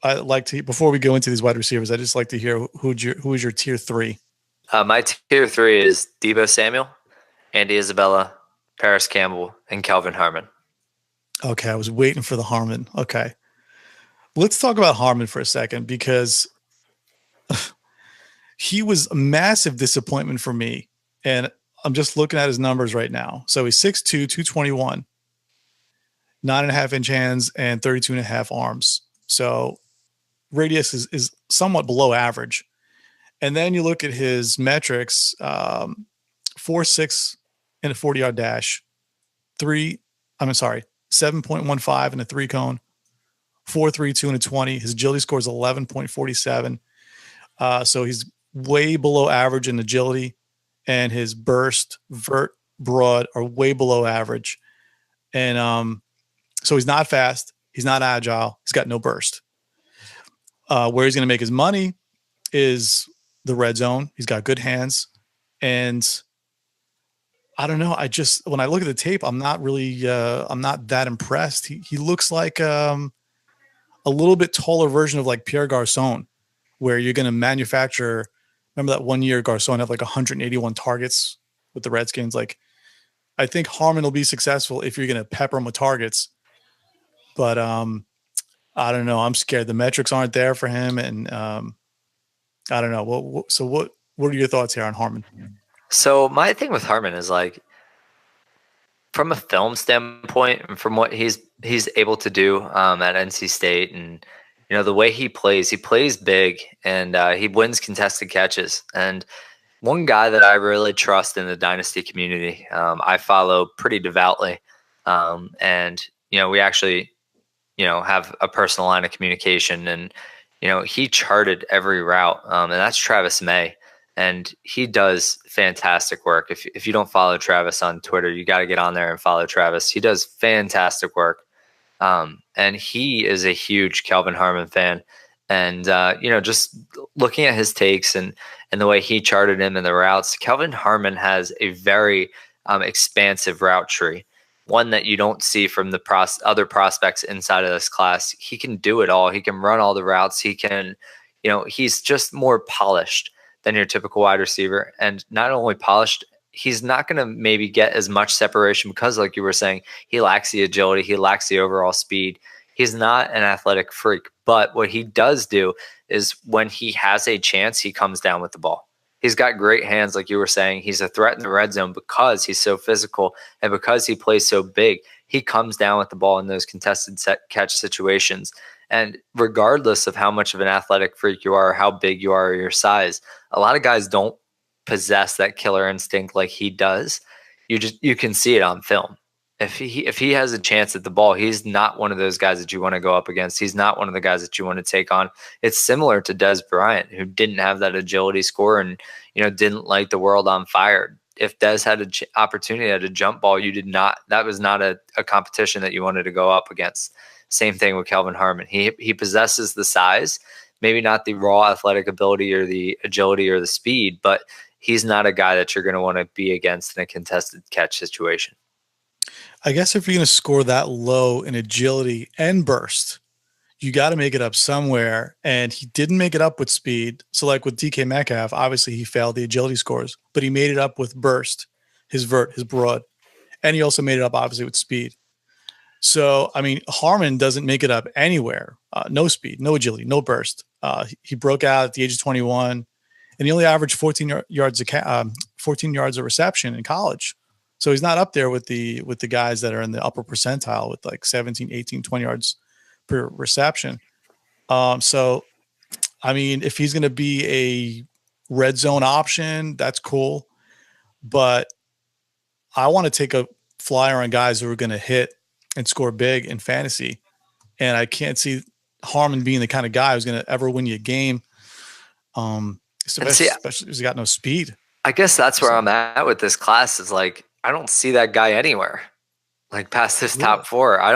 Speaker 1: I like to, before we go into these wide receivers, I just like to hear who is your tier 3?
Speaker 2: My tier 3 is Deebo Samuel, Andy Isabella, Parris Campbell, and Kelvin Harmon.
Speaker 1: Okay, I was waiting for the Harmon. Okay. Let's talk about Harmon for a second, because he was a massive disappointment for me. And I'm just looking at his numbers right now. So he's 6'2", 221, 9.5-inch hands, and 32.5 arms. So radius is somewhat below average. And then you look at his metrics, 4.6 in a 40-yard dash, 7.15 in a 3-cone, 4.32 in a 20. His agility score is 11.47. So he's way below average in agility, and his burst, vert, broad are way below average. And so he's not fast. He's not agile. He's got no burst. Where he's going to make his money is the red zone. He's got good hands. And I don't know. When I look at the tape, I'm not that impressed. He looks like a little bit taller version of like Pierre Garçon, where you're going to manufacture. Remember that one year Garçon had like 181 targets with the Redskins? Like, I think Harmon will be successful if you're going to pepper him with targets. But I don't know. I'm scared. The metrics aren't there for him. And I don't know. So what are your thoughts here on Harmon?
Speaker 2: So my thing with Harmon is, like, from a film standpoint and from what he's able to do at NC State, and the way he plays big, and he wins contested catches. And one guy that I really trust in the dynasty community, I follow pretty devoutly, and we actually have a personal line of communication, and he charted every route, and that's Travis May. And he does fantastic work. If you don't follow Travis on Twitter, you got to get on there and follow Travis. He does fantastic work. And he is a huge Kelvin Harmon fan. And, just looking at his takes and the way he charted him in the routes, Kelvin Harmon has a very expansive route tree, one that you don't see from the other prospects inside of this class. He can do it all. He can run all the routes. He can, he's just more polished than your typical wide receiver. And not only polished, he's not going to maybe get as much separation because, like you were saying, he lacks the agility. He lacks the overall speed. He's not an athletic freak. But what he does do is when he has a chance, he comes down with the ball. He's got great hands, like you were saying. He's a threat in the red zone because he's so physical and because he plays so big. He comes down with the ball in those contested catch situations. And regardless of how much of an athletic freak you are, or how big you are, or your size, a lot of guys don't possess that killer instinct like he does. You can see it on film. If he has a chance at the ball, he's not one of those guys that you want to go up against. He's not one of the guys that you want to take on. It's similar to Des Bryant, who didn't have that agility score and didn't light the world on fire. If Des had an opportunity at a jump ball, you did not. That was not a competition that you wanted to go up against. Same thing with Kelvin Harmon. He possesses the size, maybe not the raw athletic ability or the agility or the speed, but he's not a guy that you're going to want to be against in a contested catch situation.
Speaker 1: I guess if you're going to score that low in agility and burst, you got to make it up somewhere. And he didn't make it up with speed. So like with DK Metcalf, obviously he failed the agility scores, but he made it up with burst, his vert, his broad. And he also made it up obviously with speed. So, I mean, Harmon doesn't make it up anywhere. No speed, no agility, no burst. He broke out at the age of 21 and he only averaged 14 yards of reception in college. So he's not up there with the guys that are in the upper percentile with like 17, 18, 20 yards per reception. So, I mean, if he's going to be a red zone option, that's cool. But I want to take a flyer on guys who are going to hit and score big in fantasy. And I can't see Harmon being the kind of guy who's going to ever win you a game. Especially if he's got no speed.
Speaker 2: I guess that's where I'm at with this class is like, I don't see that guy anywhere, like past this top four. I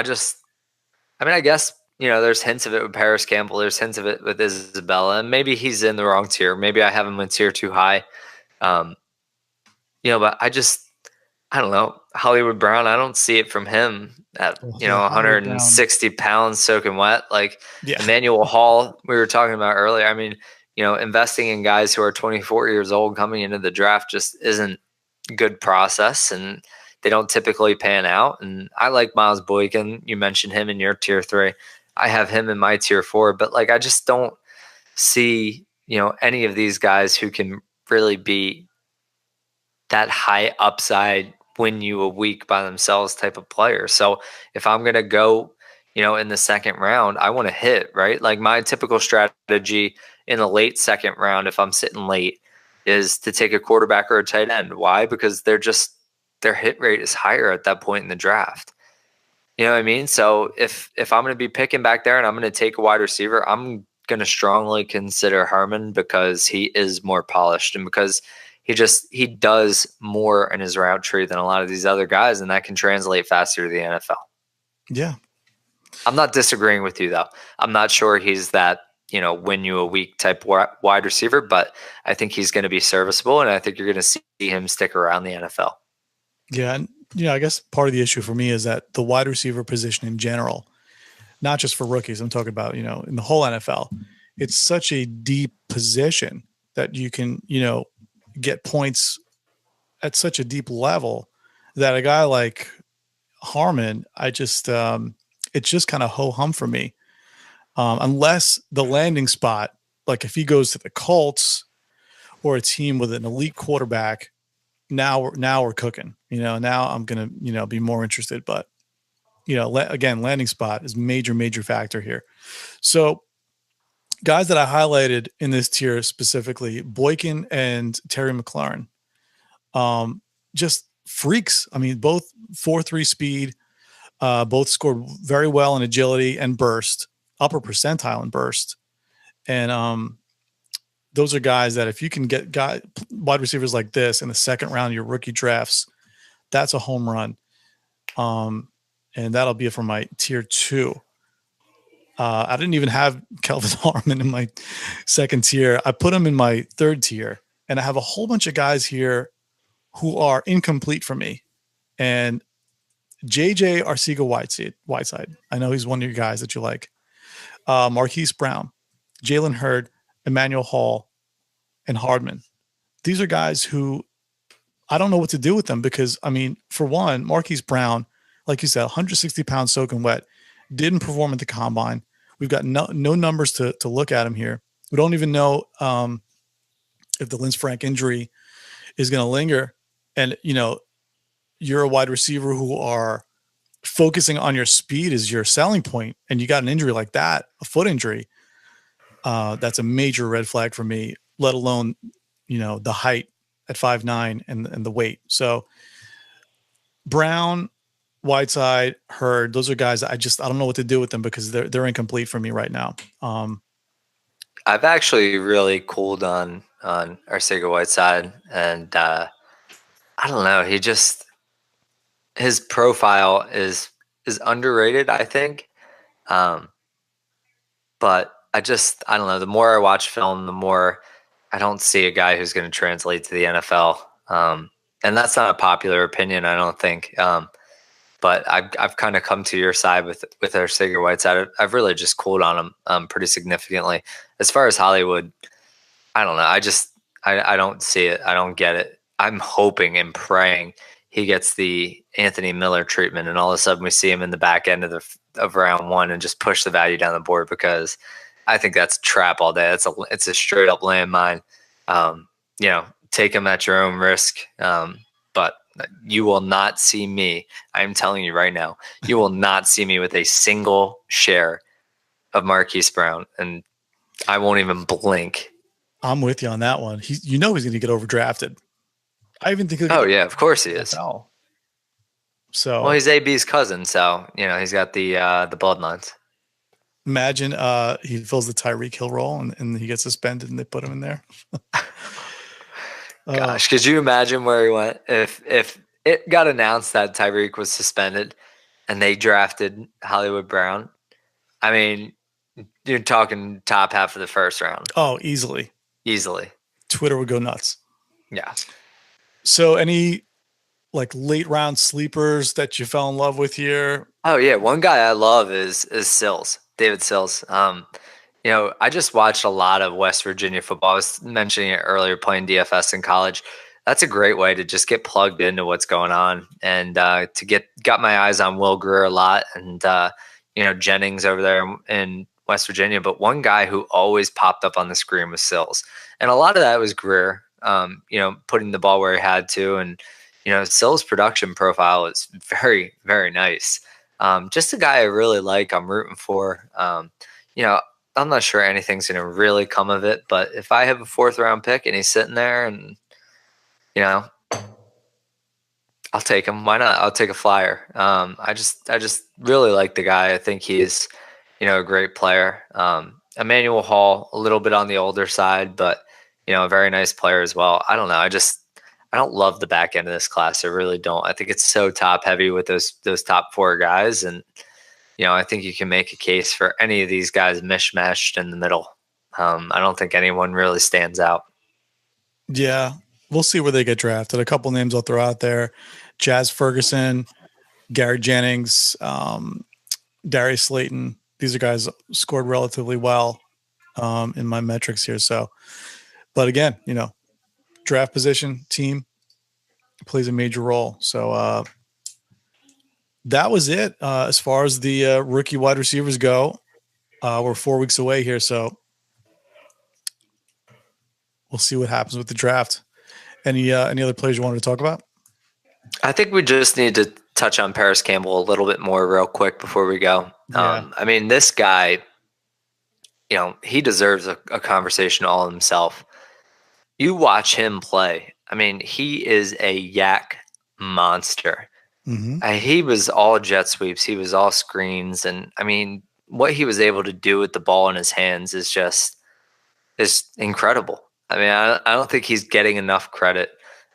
Speaker 2: guess, there's hints of it with Parris Campbell. There's hints of it with Isabella, and maybe he's in the wrong tier. Maybe I have him in tier too high. But I don't know. Hollywood Brown, I don't see it from him at, 160 pounds soaking wet. Like Emmanuel Hall, we were talking about earlier. I mean, investing in guys who are 24 years old coming into the draft just isn't good process, and they don't typically pan out. And I like Miles Boykin. You mentioned him in your tier 3. I have him in my tier 4, but like, I just don't see, any of these guys who can really be that high upside, win you a week by themselves type of player. So if I'm going to go, in the second round, I want to hit, right? Like my typical strategy in the late second round, if I'm sitting late, is to take a quarterback or a tight end. Why? Because their hit rate is higher at that point in the draft. You know what I mean? So if I'm going to be picking back there and I'm going to take a wide receiver, I'm going to strongly consider Harmon because he is more polished and because he does more in his route tree than a lot of these other guys, and that can translate faster to the NFL.
Speaker 1: Yeah. I'm
Speaker 2: not disagreeing with you, though. I'm not sure he's that, win you a week type wide receiver, but I think he's going to be serviceable, and I think you're going to see him stick around the NFL.
Speaker 1: Yeah. And, I guess part of the issue for me is that the wide receiver position in general, not just for rookies, I'm talking about, in the whole NFL, it's such a deep position that you can, get points at such a deep level that a guy like Harmon, it's just kind of ho-hum for me. Unless the landing spot, like if he goes to the Colts or a team with an elite quarterback, now we're cooking, now I'm going to, be more interested, but again, landing spot is major factor here. So guys that I highlighted in this tier specifically, Boykin and Terry McLaurin, just freaks. I mean, both 4.3 speed, both scored very well in agility and burst. upper percentile in burst. And those are guys that if you can get wide receivers like this in the second round of your rookie drafts, that's a home run. And that'll be it for my tier 2. I didn't even have Kelvin Harmon in my second tier. I put him in my third tier, and I have a whole bunch of guys here who are incomplete for me. And JJ Arcega-Whiteside. I know he's one of your guys that you like. Marquise Brown, Jalen Hurd, Emmanuel Hall, and Hardman. These are guys who I don't know what to do with them because, I mean, for one, Marquise Brown, like you said, 160 pounds soaking wet, didn't perform at the combine. We've got no numbers to look at him here. We don't even know if the Linsfranc injury is going to linger. And, you know, you're a wide receiver who are focusing on your speed as your selling point, and you got an injury like that, a foot injury, that's a major red flag for me, let alone, you know, the height at 5'9" and the weight. So Brown, Whiteside, Hurd, those are guys I don't know what to do with them because they're incomplete for me right now.
Speaker 2: I've actually really cooled on Arcega-Whiteside, and I don't know. His profile is underrated, I think. But I don't know. The more I watch film, the more I don't see a guy who's going to translate to the NFL. And that's not a popular opinion, I don't think. But I've kind of come to your side with Arcega-Whiteside. I've really just cooled on him pretty significantly. As far as Hollywood, I don't know. I don't see it. I don't get it. I'm hoping and praying he gets the Anthony Miller treatment, and all of a sudden we see him in the back end of round 1 and just push the value down the board, because I think that's a trap all day. It's a straight up landmine. You know, take him at your own risk. But you will not see me. I'm telling you right now, you will not see me with a single share of Brown, and I won't even blink.
Speaker 1: I'm with you on that one. He's going to get overdrafted. I even think.
Speaker 2: Oh yeah, of course he is.
Speaker 1: So
Speaker 2: well, he's AB's cousin, so you know he's got the bloodlines.
Speaker 1: Imagine he fills the Tyreek Hill role and he gets suspended and they put him in there.
Speaker 2: Gosh, could you imagine where he went if it got announced that Tyreek was suspended and they drafted Hollywood Brown? I mean, you're talking top half of the first round.
Speaker 1: Oh, easily. Twitter would go nuts.
Speaker 2: Yeah.
Speaker 1: So any like late round sleepers that you fell in love with here?
Speaker 2: Oh yeah, one guy I love is Sills, David Sills. You know, I just watched a lot of West Virginia football. I was mentioning it earlier, playing DFS in college. That's a great way to just get plugged into what's going on, and to got my eyes on Will Grier a lot, and you know, Jennings over there in West Virginia. But one guy who always popped up on the screen was Sills, and a lot of that was Grier. You know, putting the ball where he had to, and you know, Sills' production profile is very, very nice. Just a guy I really like. I'm rooting for. You know, I'm not sure anything's going to really come of it, but if I have a 4th round pick and he's sitting there, and you know, I'll take him. Why not? I'll take a flyer. I just really like the guy. I think he's, you know, a great player. Emmanuel Hall, a little bit on the older side, but you know, a very nice player as well. I don't know. I don't love the back end of this class. I really don't. I think it's so top heavy with those top 4 guys, and you know, I think you can make a case for any of these guys mishmashed in the middle. I don't think anyone really stands out.
Speaker 1: Yeah, we'll see where they get drafted. A couple names I'll throw out there: Jazz Ferguson, Gary Jennings, Darius Slayton. These are guys scored relatively well in my metrics here. So, but again, you know, draft position, team plays a major role. So that was it as far as the rookie wide receivers go. We're 4 weeks away here, so we'll see what happens with the draft. Any other players you wanted to talk about?
Speaker 2: I think we just need to touch on Parris Campbell a little bit more real quick before we go.
Speaker 1: Yeah.
Speaker 2: I mean, this guy, you know, he deserves a conversation all himself. You watch him play. I mean, he is a yak monster.
Speaker 1: Mm-hmm.
Speaker 2: He was all jet sweeps. He was all screens. And I mean, what he was able to do with the ball in his hands is incredible. I mean, I don't think he's getting enough credit.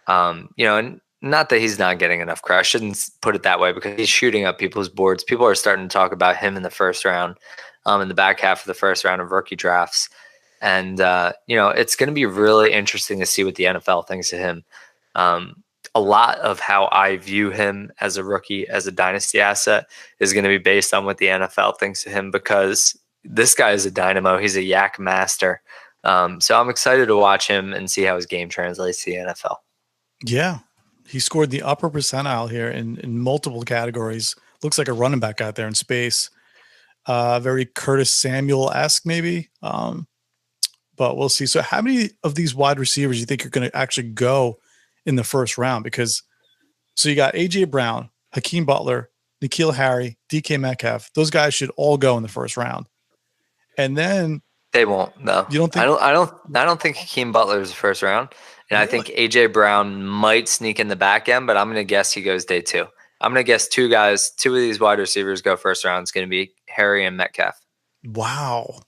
Speaker 2: And not that he's not getting enough credit. I shouldn't put it that way, because he's shooting up people's boards. People are starting to talk about him in the first round, in the back half of the first round of rookie drafts. And, it's going to be really interesting to see what the NFL thinks of him. A lot of how I view him as a rookie, as a dynasty asset, is going to be based on what the NFL thinks of him, because this guy is a dynamo. He's a yak master. So I'm excited to watch him and see how his game translates to the NFL.
Speaker 1: Yeah. He scored the upper percentile here in multiple categories. Looks like a running back out there in space. Very Curtis Samuel-esque maybe. But we'll see. So how many of these wide receivers do you think are going to actually go in the first round? Because so you got A.J. Brown, Hakeem Butler, N'Keal Harry, DK Metcalf. Those guys should all go in the first round. And then
Speaker 2: they won't. No,
Speaker 1: you don't think?
Speaker 2: I don't think Hakeem Butler is the first round, and really? I think A.J. Brown might sneak in the back end, but I'm going to guess he goes day 2. I'm going to guess two of these wide receivers go first round. It's going to be Harry and Metcalf.
Speaker 1: Wow.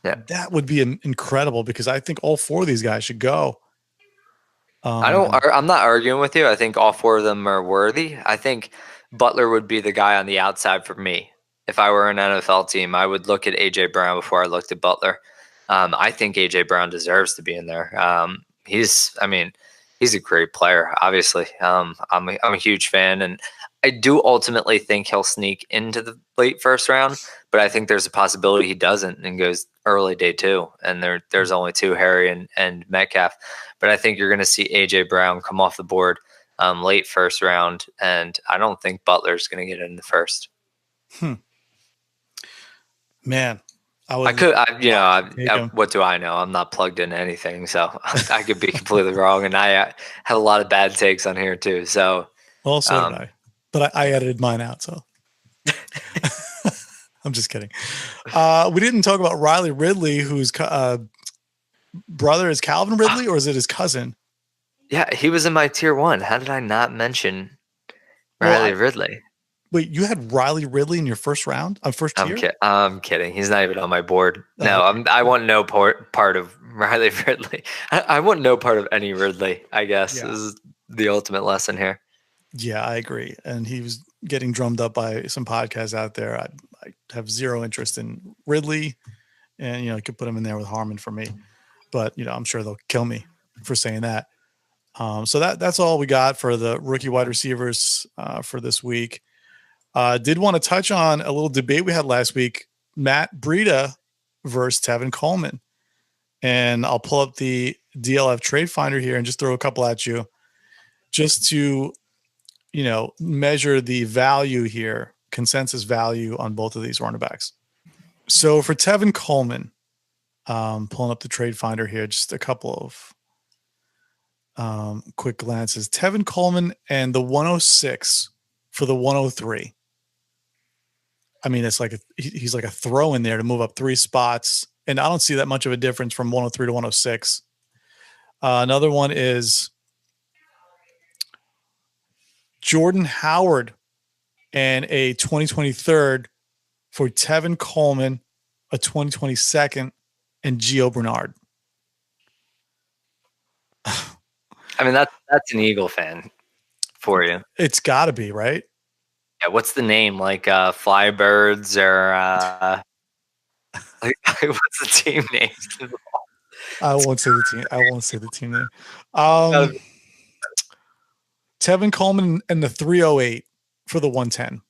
Speaker 2: Yeah,
Speaker 1: that would be incredible, because I think all 4 of these guys should go.
Speaker 2: I'm not arguing with you. I think all 4 of them are worthy. I think Butler would be the guy on the outside for me. If I were an NFL team, I would look at A.J. Brown before I looked at Butler. I think A.J. Brown deserves to be in there. He's a great player, obviously. I'm a huge fan, and I do ultimately think he'll sneak into the late first round, but I think there's a possibility he doesn't and goes early day 2. And there's only 2, Harry and Metcalf. But I think you're going to see A.J. Brown come off the board late first round, and I don't think Butler's going to get in the first.
Speaker 1: Man,
Speaker 2: what do I know? I'm not plugged into anything, so I could be completely wrong, and I have a lot of bad takes on here too. So,
Speaker 1: well, so did I, but I edited mine out. So, I'm just kidding. We didn't talk about Riley Ridley, whose brother is Calvin Ridley, or is it his cousin?
Speaker 2: Yeah, he was in my tier 1. How did I not mention Riley Ridley?
Speaker 1: Wait, you had Riley Ridley in your first round? First tier?
Speaker 2: I'm kidding. He's not even on my board. No, I want no part of Riley Ridley. I want no part of any Ridley, I guess. Yeah. This is the ultimate lesson here.
Speaker 1: Yeah, I agree. And he was getting drummed up by some podcasts out there. I have zero interest in Ridley. And, I could put him in there with Harmon for me. But, I'm sure they'll kill me for saying that. So that's all we got for the rookie wide receivers for this week. Did want to touch on a little debate we had last week, Matt Breida versus Tevin Coleman. And I'll pull up the DLF trade finder here and just throw a couple at you just to, measure the value here, consensus value on both of these running backs. So for Tevin Coleman, pulling up the trade finder here, just a couple of quick glances. Tevin Coleman and the 106 for the 103. I mean, it's like he's like a throw in there to move up 3 spots. And I don't see that much of a difference from 103 to 106. Another one is Jordan Howard and a 2023 for Tevin Coleman, a 2022, and Gio Bernard.
Speaker 2: I mean, that's an Eagle fan for you.
Speaker 1: It's got to be, right?
Speaker 2: Yeah, what's the name? Like Flybirds or what's the team name?
Speaker 1: I won't say the team name. Tevin Coleman and the 308 for the 110.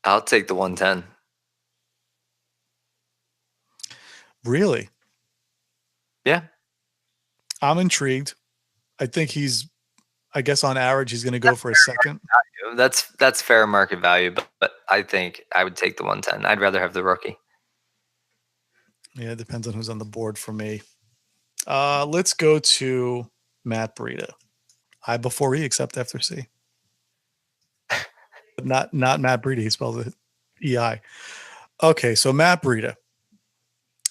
Speaker 2: I'll take the 110.
Speaker 1: Really?
Speaker 2: Yeah.
Speaker 1: I'm intrigued. I think I guess on average, he's going to go for a second.
Speaker 2: That's fair market value, but I think I would take the 110. I'd rather have the rookie.
Speaker 1: Yeah, it depends on who's on the board for me. Let's go to Matt Breida. I before E, except after C. not Matt Breida. He spells it EI. Okay, so Matt Breida.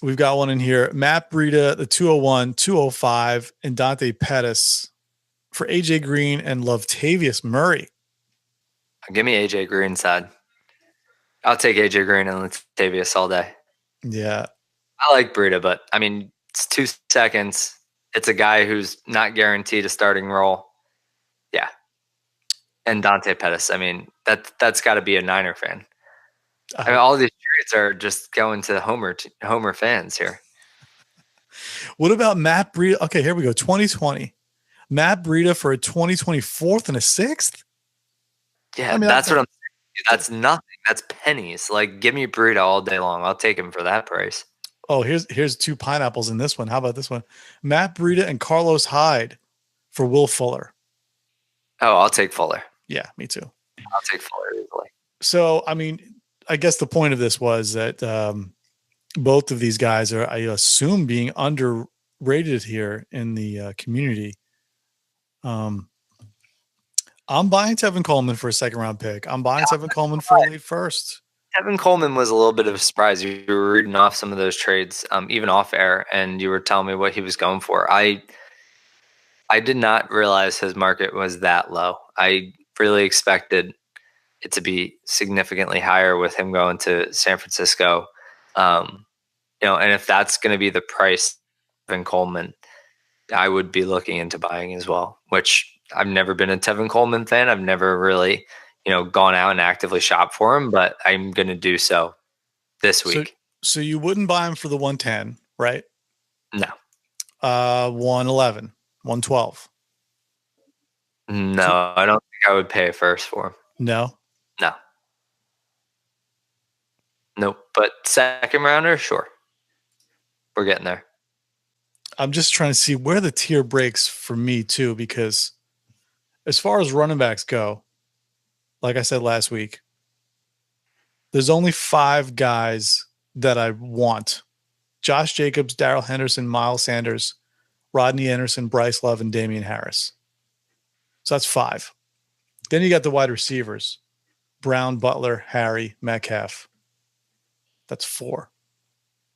Speaker 1: We've got one in here. Matt Breida, the 201, 205, and Dante Pettis for AJ Green and Latavius Murray.
Speaker 2: Give me AJ Green side. I'll take AJ Green and Latavius all day.
Speaker 1: Yeah.
Speaker 2: I like Breida, but I mean, it's 2 seconds. It's a guy who's not guaranteed a starting role. Yeah. And Dante Pettis. I mean, that's got to be a Niner fan. I mean, all these trades are just going to Homer fans here.
Speaker 1: What about Matt Breida? Okay, here we go. 2020. Matt Breida for a 2024th and a 6th?
Speaker 2: Yeah, I mean, that's what I'm saying. That's nothing. That's pennies. Like, give me Breida all day long. I'll take him for that price.
Speaker 1: Oh, here's 2 pineapples in this one. How about this one? Matt Breida and Carlos Hyde for Will Fuller.
Speaker 2: Oh, I'll take Fuller.
Speaker 1: Yeah, me too.
Speaker 2: I'll take Fuller easily.
Speaker 1: So, I mean, I guess the point of this was that both of these guys are, I assume, being underrated here in the community. I'm buying Tevin Coleman for a 2nd-round pick. I'm buying Tevin Coleman for a late 1st.
Speaker 2: Tevin Coleman was a little bit of a surprise. You were reading off some of those trades, even off air, and you were telling me what he was going for. I did not realize his market was that low. I really expected it to be significantly higher with him going to San Francisco. And if that's going to be the price of Tevin Coleman, I would be looking into buying as well, which I've never been a Tevin Coleman fan. I've never really, gone out and actively shop for him, but I'm going to do so this week.
Speaker 1: So you wouldn't buy him for the 110, right?
Speaker 2: No.
Speaker 1: 111, 112.
Speaker 2: No, I don't think I would pay a first for him.
Speaker 1: No.
Speaker 2: Nope. But 2nd rounder, sure. We're getting there.
Speaker 1: I'm just trying to see where the tier breaks for me too, because as far as running backs go, like I said last week, there's only 5 guys that I want: Josh Jacobs, Darrell Henderson, Miles Sanders, Rodney Anderson, Bryce Love, and Damian Harris. So that's 5. Then you got the wide receivers: Brown, Butler, Harry, Metcalf. That's 4.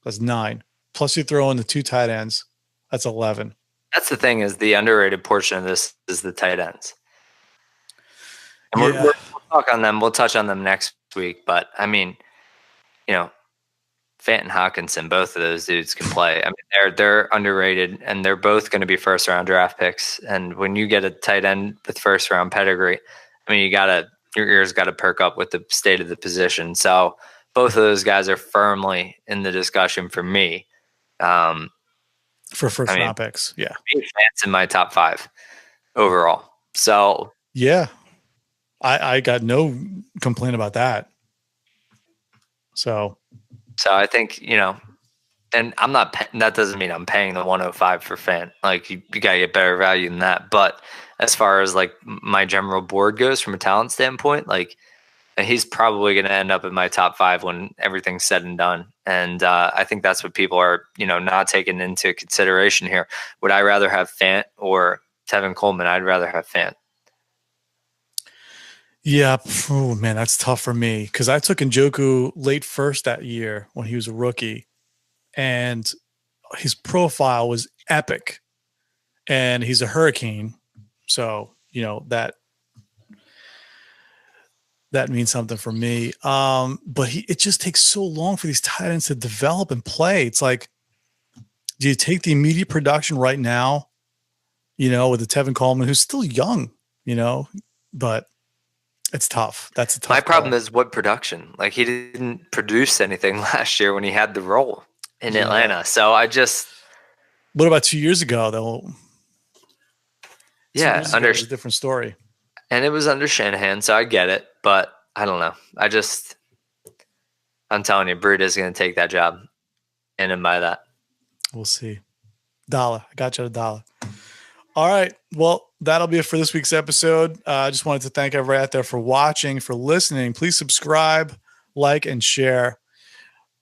Speaker 1: That's 9. Plus you throw in the 2 tight ends. That's 11.
Speaker 2: That's the thing, is the underrated portion of this is the tight ends. And we'll talk on them. We'll touch on them next week. But, I mean, Fant and Hawkinson, both of those dudes can play. I mean, they're underrated, and they're both going to be 1st-round draft picks. And when you get a tight end with 1st-round pedigree, I mean, your ears got to perk up with the state of the position. So both of those guys are firmly in the discussion for me.
Speaker 1: For 1st-round picks, yeah.
Speaker 2: Fant's in my top 5 overall. So
Speaker 1: yeah, I got no complaint about that. So
Speaker 2: I think, and I'm not, that doesn't mean I'm paying the 105 for Fant. Like, you got to get better value than that. But as far as like my general board goes from a talent standpoint, like, he's probably going to end up in my top 5 when everything's said and done. And I think that's what people are, not taking into consideration here. Would I rather have Fant or Tevin Coleman? I'd rather have Fant.
Speaker 1: Yeah. Oh, man, that's tough for me, because I took Njoku late 1st that year when he was a rookie, and his profile was epic, and he's a hurricane. So, that means something for me. But it just takes so long for these tight ends to develop and play. It's like, do you take the immediate production right now, with the Tevin Coleman, who's still young, but it's tough. That's a tough
Speaker 2: My problem
Speaker 1: call.
Speaker 2: is what production? Like, he didn't produce anything last year when he had the role in Atlanta. So
Speaker 1: What about 2 years ago, though?
Speaker 2: Yeah,
Speaker 1: under a different story.
Speaker 2: And it was under Shanahan, so I get it. But I don't know. I'm telling you, Breida's going to take that job and buy that.
Speaker 1: We'll see. $1. I got you at $1. All right. Well, that'll be it for this week's episode. I just wanted to thank everybody out there for watching, for listening. Please subscribe, like, and share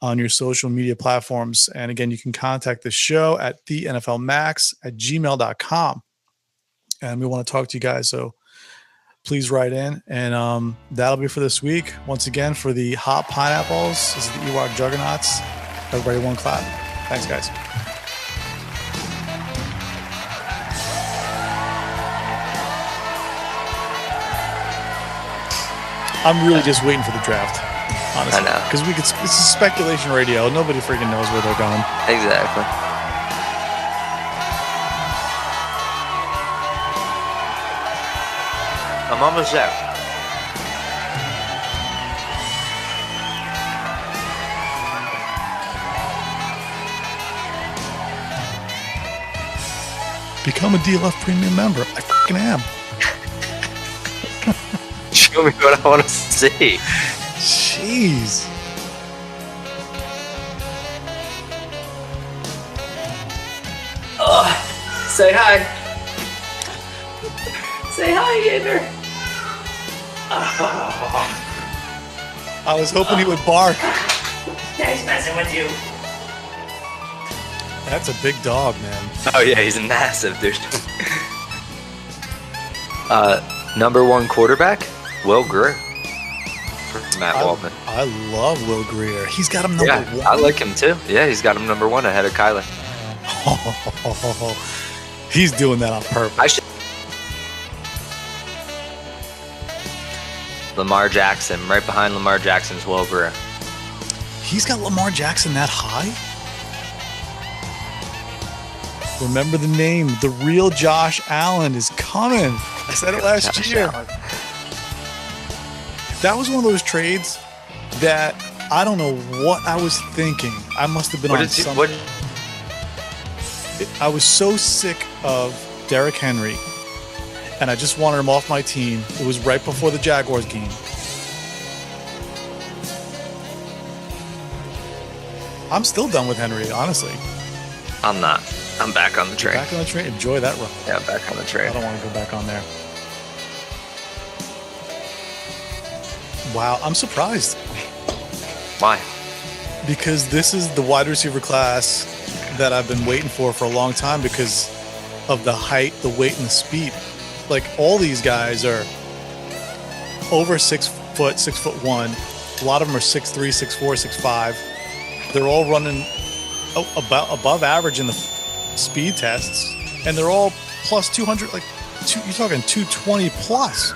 Speaker 1: on your social media platforms. And again, you can contact the show at TheNFLMAX@gmail.com. And we want to talk to you guys. So please write in. And that'll be for this week. Once again, for the hot pineapples, this is the Ewok Juggernauts. Everybody one clap. Thanks, guys. I'm really just waiting for the draft. Honestly,
Speaker 2: I know.
Speaker 1: because it's a speculation radio. Nobody freaking knows where they're going.
Speaker 2: Exactly. I'm almost there.
Speaker 1: Become a DLF Premium member. I fucking am.
Speaker 2: Show me what I want to see.
Speaker 1: Jeez.
Speaker 2: Oh, say hi. Say hi, Gator. Oh.
Speaker 1: I was hoping he would bark.
Speaker 2: Daddy's messing with you.
Speaker 1: That's a big dog, man.
Speaker 2: Oh yeah, he's massive, dude. Number 1 quarterback, Will Greer. Matt Waldman.
Speaker 1: I love Will Greer. He's got him number 1.
Speaker 2: I like him too. Yeah, he's got him number 1 ahead of Kyler.
Speaker 1: He's doing that on purpose.
Speaker 2: Lamar Jackson, right behind Lamar Jackson's Will Greer.
Speaker 1: He's got Lamar Jackson that high? Remember the name. The real Josh Allen is coming. I said it last year. That was one of those trades that I don't know what I was thinking. I must have been on something. I was so sick of Derrick Henry, and I just wanted him off my team. It was right before the Jaguars game. I'm still done with Henry, honestly.
Speaker 2: I'm not. I'm back on the train.
Speaker 1: Back on the train? Enjoy that run.
Speaker 2: Yeah, back on the train.
Speaker 1: I don't want to go back on there. Wow, I'm surprised.
Speaker 2: Why?
Speaker 1: Because this is the wide receiver class that I've been waiting for a long time because of the height, the weight, and the speed. Like, all these guys are over 6 foot, 6'1". A lot of them are 6'3", 6'4", 6'5". They're all running about above average in the speed tests, and they're all plus 200. You're talking 220 plus.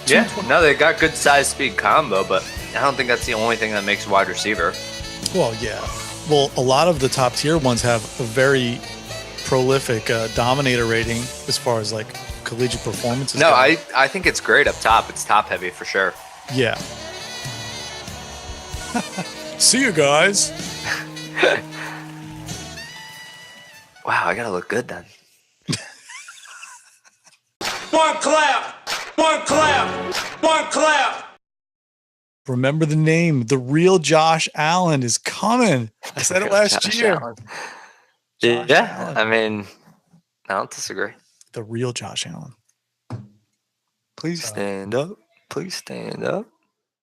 Speaker 2: Yeah, no, they got good size speed combo, but I don't think that's the only thing that makes wide receiver.
Speaker 1: Well, yeah. Well, a lot of the top tier ones have a very prolific dominator rating as far as like collegiate performances.
Speaker 2: No, I think it's great up top. It's top heavy for sure.
Speaker 1: Yeah. See you guys.
Speaker 2: Wow, I gotta look good then.
Speaker 3: One clap, one clap, one clap.
Speaker 1: Remember the name. The real Josh Allen is coming. I said it last year.
Speaker 2: Yeah, I mean, I don't disagree.
Speaker 1: The real Josh Allen.
Speaker 2: Please stand up. Please stand up.